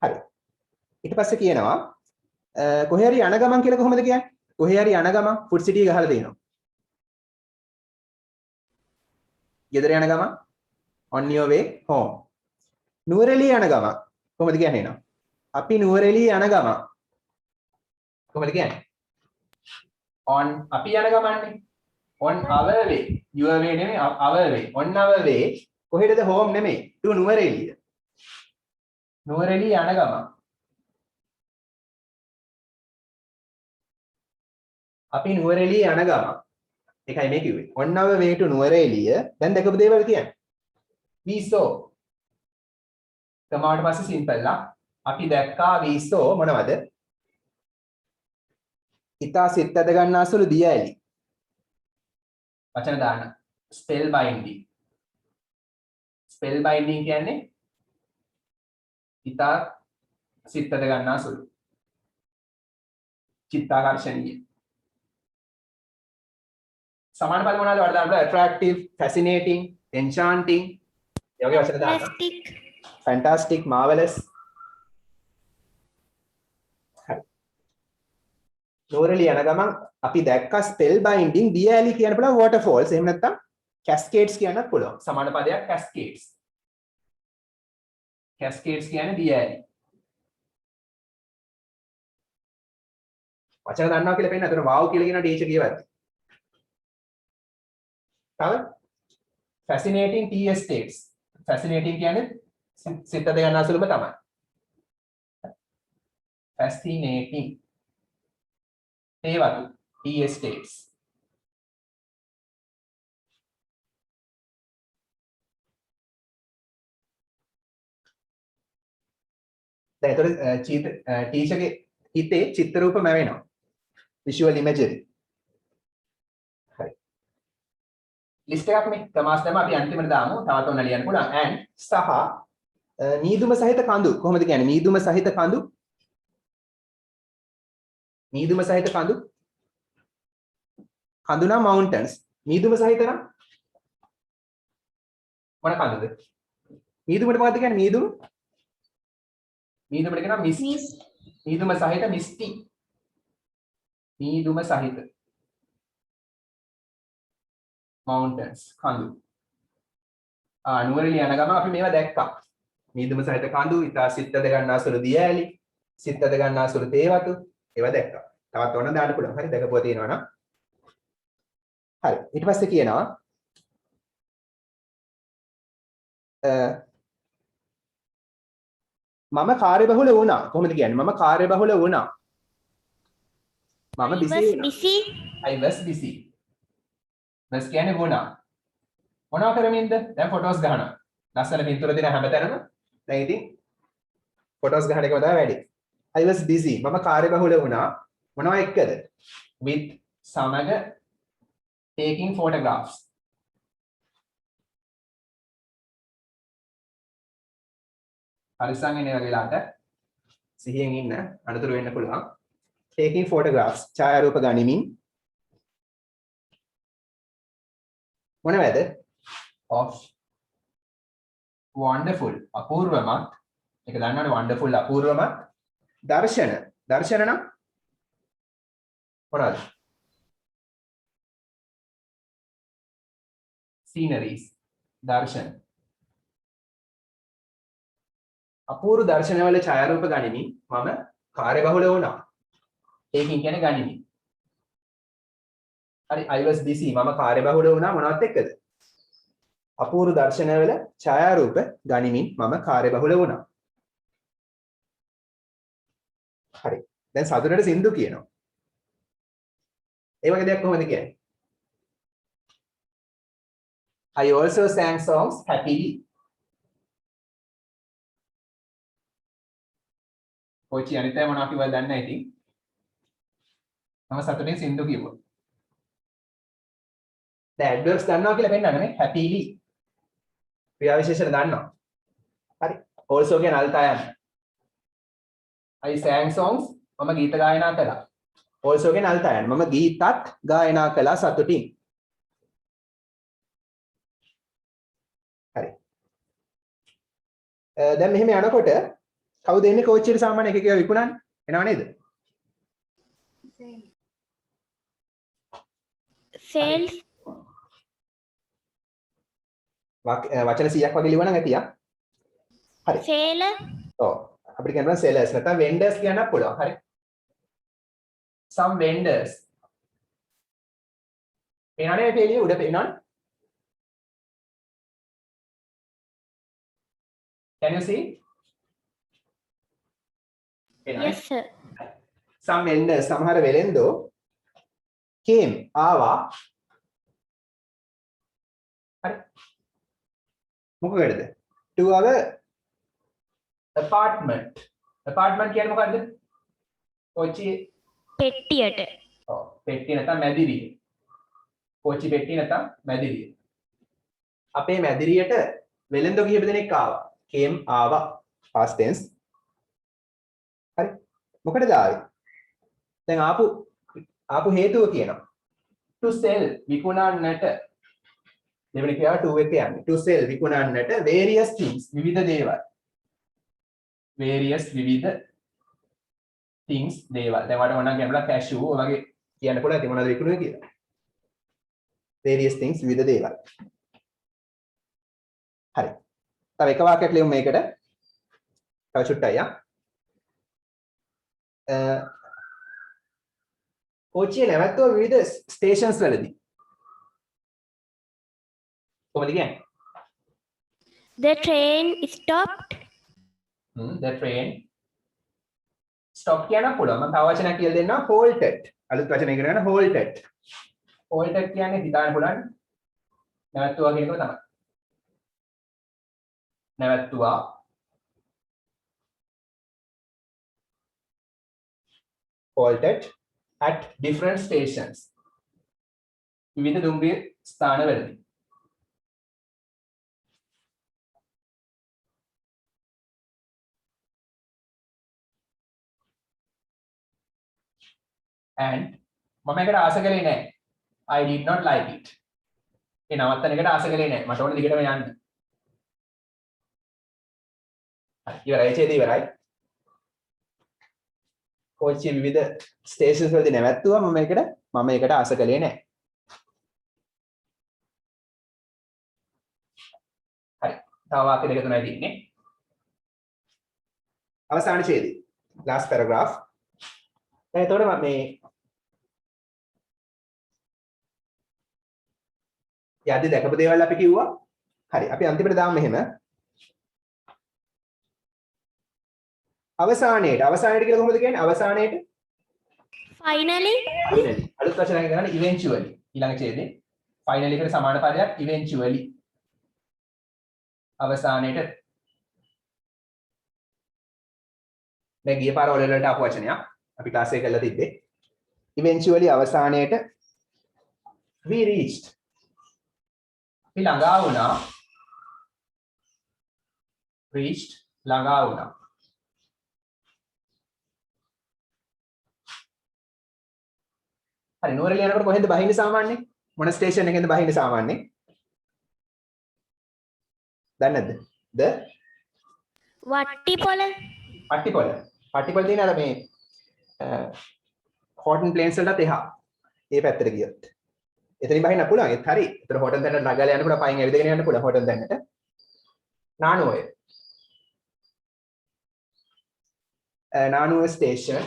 හරි. ඊට පස්සේ කියනවා කොහේ හරි යන ගමන් කියලා කොහොමද කියන්නේ? කොහේ හරි යන ගමන් ෆුඩ් සිටි ගහලා දෙනවා. ගෙදර යන ගමන් on your way home. Nuwara Eliya යන ගමන් කොහොමද කියන්නේ නෝ? අපි නුවරඑළිය යන ගමන් කොහොමද කියන්නේ? on අපි යන ගමන්නේ. on our way. your way නෙමෙයි our way. on our way කොහෙටද home නෙමෙයි. to නුවරඑළිය. නුවරඑළිය යන ගමන් අපි නුවරඑළිය යන ගමන් ඒකයි මේ කිව්වේ. on our way to Nuwara Eliya දැන් දැකපු දේවල් කියන්නේ. we saw කමාවට පස්සේ සිම්පල් ලා අපි දැක්කා we saw මොනවද? ඉතා සිත් ඇද ගන්නාසුළු දියඇලි. වචන දාන්න. spell binding. spell binding කියන්නේ ඉතා සිත් ඇද ගන්නාසුළු. චිත්තාකර්ෂණීය. සමාන පද මොනවද වලට දාන්න? attractive, fascinating, enchanting. ඒ වගේ වචන දාන්න. fantastic, marvelous. නුවරඑළිය යන ගමන් අපි දැක්කා spell binding දියඇලි කියන්න පුළුවන් waterfalls. එහෙම නැත්නම් cascades කියන්නත් පුළුවන්. සමාන පදයක් cascades. cascades කියන්නේ දියඇලි. වචන දන්නවා කියලා පෙන්නන. අතන wow කියලා කියන ටීචර් කියවද්දි. තව fascinating tea estates. fascinating කියන්නේ සිතද ගන්න අසලුම තමයි. fascinating ඒ වතු tea estates. දැන් ඒතර ටීචර්ගේ හිතේ චිත්‍ර රූප මැවෙනවා. visual imagery. හරි. ලිස්ට් එකක් මේ ක්‍රමාස් තමයි අපි අන්තිමට දාමු. තවත් ඔන්න ලියන්න පුළුවන්. and සහ මීදුම සහිත කඳු කොහොමද කියන්නේ? මීදුම සහිත කඳු මීදුම සහිත කඳු කඳු නම් mountains. මීදුම සහිත නම් මොන කඳුද? මීදුමට මොකද්ද කියන්නේ? මීදුමට කියනවා mist. මීදුම සහිත misty. මීදුම සහිත mountains කඳු. නුවරඑළිය යන ගමන් අපි මේවා දැක්කා. මීදුම සහිත කඳු, ඉතා සිත් ඇද ගන්නාසුළු දියඇලි, සිත් ඇද ගන්නාසුළු තේ වතු ඒවා දැක්කා. තවත් ඕන දාන්න පුළුවන්. හරි දැකපුවා තියෙනවා නම්. හරි. ඊට පස්සේ කියනවා මම කාර්යබහුල වුණා. කොහොමද කියන්නේ? මම කාර්යබහුල වුණා. මම busy. I was busy. was කියන්නේ වුණා. මොනවා කරමින්ද? දැන් ෆොටෝස් ගහනවා. ලස්සන පින්තූර දෙන හැමතැනම දැන් ඉතින් ෆොටෝස් ගහන එකම තමයි වැඩි. I was busy. මම කාර්යබහුල වුණා. මොනවා එක්කද? with සමග taking photographs. පරිස්සම් වෙන වගේ වෙලාවට සිහියෙන් ඉන්න අනතුරු වෙන්න පුළුවන්. taking photographs ඡායාරූප ගනිමින් මොනවද? of wonderful අපූර්වමත් ඒක දන්නවනේ wonderful අපූර්වමත් දර්ශන නම් මොනවද? sceneries දර්ශන අපූර්ව දර්ශනවල ඡායාරූප ගනිමින් මම කාර්යබහුල වුණා. ඒකින් කියන්නේ ගනිමින්. හරි I was busy මම කාර්යබහුල වුණා මොනවත් එක්කද? අපූර්ව දර්ශනවල ඡායාරූප ගනිමින් මම කාර්යබහුල වුණා. හරි. දැන් සතුටට සින්දු කියනවා. ඒ වගේ දෙයක් කොහොමද කියන්නේ? I also sang songs happily. කොච්චි අනිත් අය මොනවා කිව්වද දන්නේ නැහැ ඉතින්. මම සතුටින් සින්දු කිව්වා. දැන් ඇඩ්වර්බ්ස් දන්නවා කියලා පෙන්නන්න නේ happily. ක්‍රියා විශේෂණ දන්නවා. හරි. also කියන අල්තායන්. I sang songs මම ගීත ගායනා කළා. also කියන අල්තායන් මම ගීතත් ගායනා කළා සතුටින්. හරි. දැන් මෙහෙම යනකොට කවුද එන්නේ කෝච්චියට සාමාන්‍ය එක එක විකුණන්නේ? එනව නේද? sales වචන 100ක් වගේ ලියවනම් ඇතියා. හරි. seller ඔව්. අපිට කියනවා sellers නැත්නම් vendors කියන්නත් පුළුවන්. හරි. some vendors. එනවනේ මේ එළිය උඩ පේනවනේ. Can you see? yes sir some vendors සමහර වෙලෙන්දෝ came ආවා. හරි. මොකකටද? to our apartment. apartment කියන්නේ මොකද්ද? කොච්චි පෙට්ටියට ඔව් පෙට්ටිය නැත්නම් මැදිරිය. කොච්චි පෙට්ටිය නැත්නම් මැදිරිය. අපේ මැදිරියට වෙලෙන්දෝ කිහිප දෙනෙක් ආවා. came ආවා past tense. හරි. මොකටද ආවේ? දැන් ආපු හේතුව කියනවා. to sell විකුණන්නට. දෙවෙනි ක්‍රියාව to එක යන්නේ. to sell විකුණන්නට various things විවිධ දේවල්. various විවිධ things දේවල්. දැන් වට මොනවා කියනවා cashew වගේ කියන්න පුළුවන් ඒක මොනවද විකුණුවේ කියලා. various things විවිධ දේවල්. හරි. තව එක වාක්‍යයක් ලියමු මේකට. තව චුට්ටක් යා. කොච්චිය නැවතුව විවිධ ස්ටේෂන්ස් වලදී. කොහොමද කියන්නේ? the train stopped the train stop කියන්න පුළුවන්. මම තව වචනයක් කියලා දෙන්නම් halted. අලුත් වචන ඉගෙන ගන්න halted. halted කියන්නේ හිතාන්න පුළුවන් නැවතුවා කියන එක තමයි. නැවතුවා halted at different stations. විවිධ දුම්රිය ස්ථානවලදී. and මම ඒකට ආස කළේ නැහැ. I did not like it. ඒ නවත්තන එකට ආස කළේ නැහැ. මට ඕනේ දිගටම යන්න. හරි ඉවරයි ඡේද ඉවරයි. කොච්චි විවිධ ස්ටේෂන්ස් වලදී නැවැත්තුවා මම ඒකට ආස කළේ නැහැ. හරි. තව වාක්‍ය දෙක තුනයි තියෙන්නේ. අවසාන ඡේදය. last paragraph. දැන් එතකොට මේ යද්දි දැකපු දේවල් අපි කිව්වා. හරි. අපි අන්තිමට දාමු මෙහෙම. අවසානයේට කියලා කොහොමද කියන්නේ? අවසානයේට finally අලුත් වචනයක් ගන්න eventually ඊළඟ ඡේදේ finally එකට සමාන පදයක් eventually අවසානයේට මේ ගිය පාර වලට ආපු වචනයක් අපි ක්ලාස් එකේ කරලා තිබ්බේ eventually අවසානයේට we reached අපි ළඟා වුණා reached ළඟා වුණා. හරි නුවරඑළිය යනකොට කොහෙන්ද බහින්නේ සාමාන්‍යයෙන්? මොන ස්ටේෂන් එකෙන්ද බහින්නේ සාමාන්‍යයෙන්? දන්නේ නැද්ද? වට්ටිපොළ. පට්ටිපොළ. පට්ටිපොළ තියෙන අර මේ හෝටන් ප්ලේන්ස් වලට එහා. ඒ පැත්තට ගියොත්. එතනින් බහින්න පුළුවන්. ඒත් හරි. ඒතර හෝටන් දැන්නට නගලා යනකොට පයින් ඇවිදගෙන යන්න පුළුවන් හෝටන් දැන්නට. නානුවය. නානුවය ස්ටේෂන්.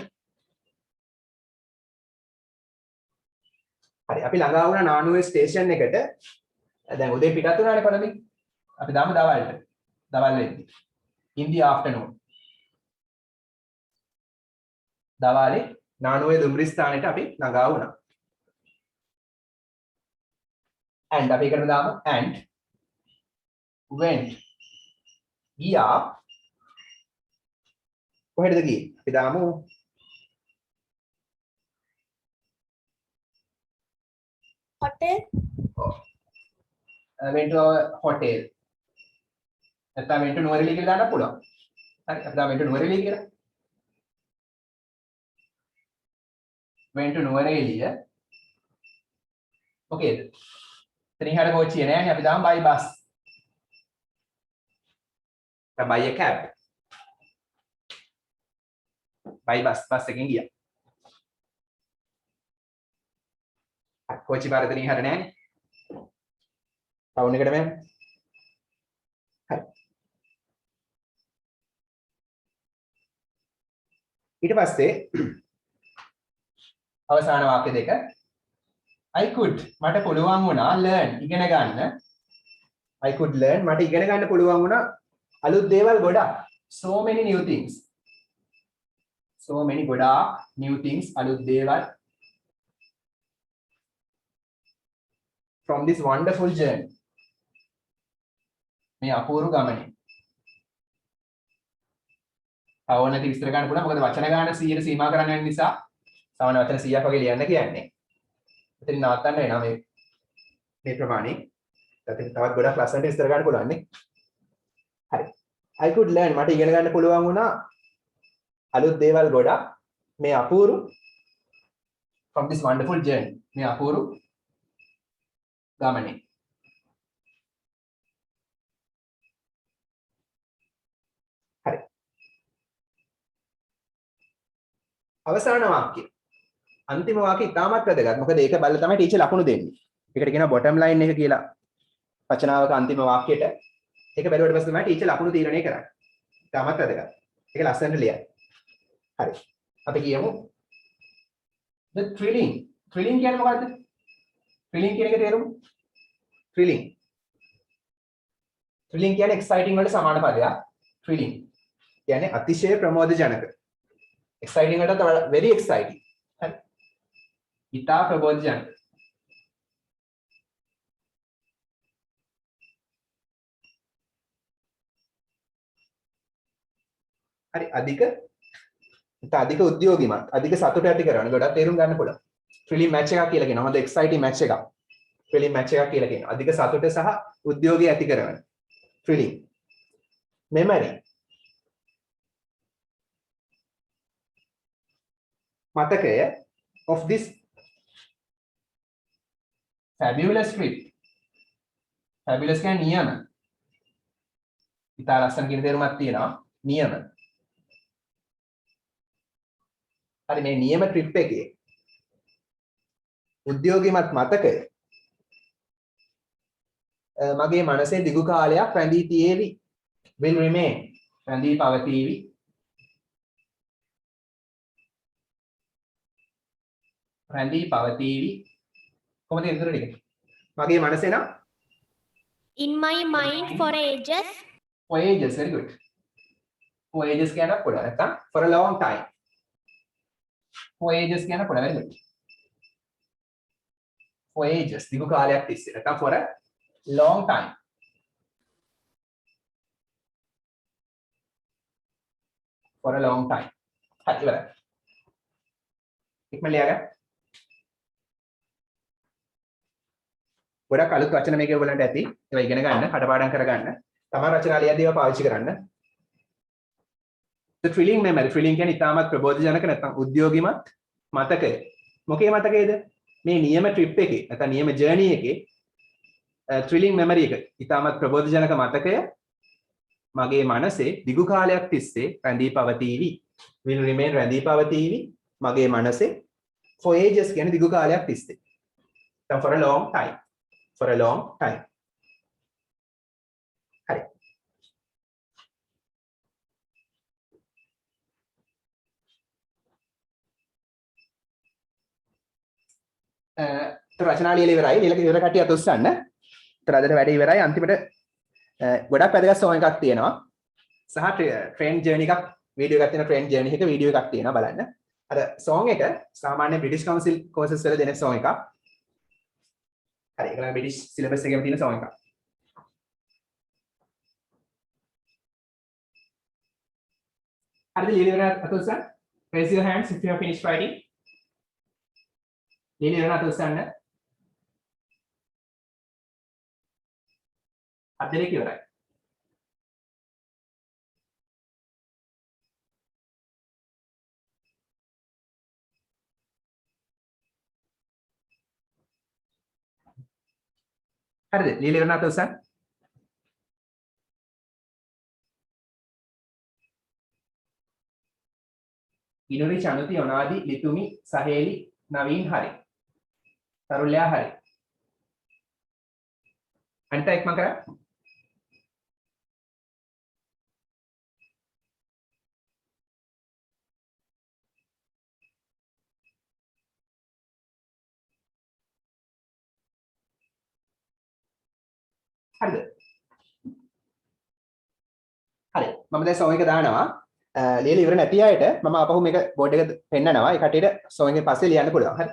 හරි අපි ළඟා වුණා නානුවේ ස්ටේෂන් එකට. දැන් උදේ පිටත් වුණානේ කොළඹින්. අපි දාමු දවල්ට. දවල් වෙද්දි. in the afternoon. දවල්ේ නානුවේ දුම්රිය ස්ථානෙට අපි ළඟා වුණා. and අපි එකට දාමු and went. ගියා. කොහෙටද ගියේ? අපි දාමු hotel. went to a hotel. නැත්නම් went to නුවරඑළිය කියලා දාන්න පුළුවන්. හරි අපි දාමු went to නුවරඑළිය කියලා. went to Nuwara Eliya. ඕකේද? එතනින් හරිය කෝච්චිය නෑනේ අපි දාමු by bus. by a cab. by bus එකෙන් ගියා. කෝච්චි පාර එතනින් හරිය නෑනේ. ටවුන් එකට මම. හරි. ඊට පස්සේ අවසාන වාක්‍ය දෙක I could මට පුළුවන් වුණා learn ඉගෙන ගන්න. I could learn මට ඉගෙන ගන්න පුළුවන් වුණා අලුත් දේවල් ගොඩක්. So many new things. So many ගොඩාක් new things අලුත් දේවල් from this wonderful journey. මේ අපූර්ව ගමනේ. අවනති විස්තර ගන්න පුළුවන් මොකද වචන ගන්න 100ට සීමා කරන්න වෙන නිසා සාමාන්‍ය වචන 100ක් වගේ ලියන්න කියන්නේ. එතන නවත්තන්න වෙනවා මේ ප්‍රමාණය. තවත් ගොඩක් ලස්සනට විස්තර ගන්න පුළුවන් නේ. හරි. I could learn මට ඉගෙන ගන්න පුළුවන් වුණා අලුත් දේවල් ගොඩක් මේ අපූර්ව from this wonderful journey. මේ අපූර්ව ගමනේ. හරි. අවසාන වාක්‍යය. අන්තිම වාක්‍යය ඉතාමත් වැදගත්. මොකද ඒක බලලා තමයි ටීචර් ලකුණු දෙන්නේ. ඒකට කියනවා බොටම් ලයින් එක කියලා. රචනාවක අන්තිම වාක්‍යයට ඒක බැලුවට පස්සේ තමයි ටීචර් ලකුණු තීරණය කරන්නේ. ඉතාමත් වැදගත්. ඒක ලස්සනට ලියන්න. හරි. අපි කියමු the thrilling. thrilling කියන්නේ මොකද්ද? thrilling කියන එකේ තේරුම? thrilling. thrilling කියන්නේ exciting වලට සමාන පදයක්. thrilling. කියන්නේ අතිශය ප්‍රමෝදජනක. exciting වලට very exciting. හරි. ඉතා ප්‍රබෝධජනක. හරි අධික උද්‍යෝගිමත් අධික සතුට ඇති කරන ගොඩක් තේරුම් ගන්න පුළුවන්. thrilling match එකක් කියලා කියනවා. හොඳ exciting match එකක්. thrilling match එකක් කියලා කියනවා. අධික සතුට සහ උද්‍යෝගය ඇති කරන. thrilling. memory. මතකය of this fabulous trip. fabulous කියන්නේ නියම. ඉතා ලස්සන කියන තේරුමක් තියෙනවා. නියම. හරි මේ නියම ට්‍රිප් එකේ උද්‍යෝගිමත් මතකය මගේ මනසේ දිගු කාලයක් රැඳී තියේවි. will remain. රැඳී පවතීවි. රැඳී පවතීවි. කොහොමද ඉතුරු ටික? මගේ මනසේ නම් In my mind for ages. for ages. very good. for ages කියන පුළුවන්. නැත්නම් for a long time. for ages කියන පුළුවන්. very good. for ages දිගු කාලයක් තිස්සේ. නැත්නම් for a long time. for a long time. හරි ඉවරයි. ඉක්මනට ලියගන්න. ගොඩක් අලුත් වචන මේකේ ඔයගලන්ට ඇති. ඒවා ඉගෙන ගන්න, කටපාඩම් කරගන්න. තමන් රචනා ලියද්දී ඒවා පාවිච්චි කරන්න. the thrilling memory thrilling කියන්නේ ඉතාමත් ප්‍රබෝධජනක නැත්නම් උද්‍යෝගිමත් මතකය. මොකේ මතකයේද? මේ නියම ට්‍රිප් එකේ නැත්නම් නියම ජර්නි එකේ thrilling memory එක ඉතාමත් ප්‍රබෝධජනක මතකය මගේ මනසේ දිගු කාලයක් තිස්සේ රැඳී පවතීවි. will remain රැඳී පවතීවි මගේ මනසේ for ages කියන්නේ දිගු කාලයක් තිස්සේ. නැත්නම් for a long time. For a long time. හරි. රචනා ලියලා ඉවරයි. ලියලා ඉවර කට්ටිය අත උස්සන්න. අදට වැඩ ඉවරයි. අන්තිමට ගොඩක් වැදගත් සෝන් එකක් තියෙනවා. සහ ට්‍රේන් ජර්නි එකක් වීඩියෝ එකක් තියෙන ට්‍රේන් ජර්නි එක වීඩියෝ එකක් තියෙනවා බලන්න. අර සෝන් එක සාමාන්‍ය බ්‍රිටිෂ් කවුන්සිල් කෝසස් වල දෙන සෝන් එකක්. හරි. ඒකලා බ්‍රිටිෂ් සිලබස් එකේම තියෙන සෝන් එකක්. හරිද ලියලා ඉවර අත උස්සන්න. Raise your hands if you have finished writing. ලියලා ඉවර අත උස්සන්න. අදලේ ඉවරයි. හරිද? ලියලා ඉවර අත උස්සන්න. ඉනුරි චනුති යොනාදි ලිතුමි සහේලි නවීන් හරි. තරුල්‍යා හරි. අනිත් එක්ම කරා. හරිද? හරි. මම දැන් සෝන් එක දානවා. ලියලා ඉවර නැති අයට මම අපහු මේක බෝඩ් එක පෙන්නනවා. ඒ කටියට සෝන් එකේ පස්සේ ලියන්න පුළුවන්. හරි.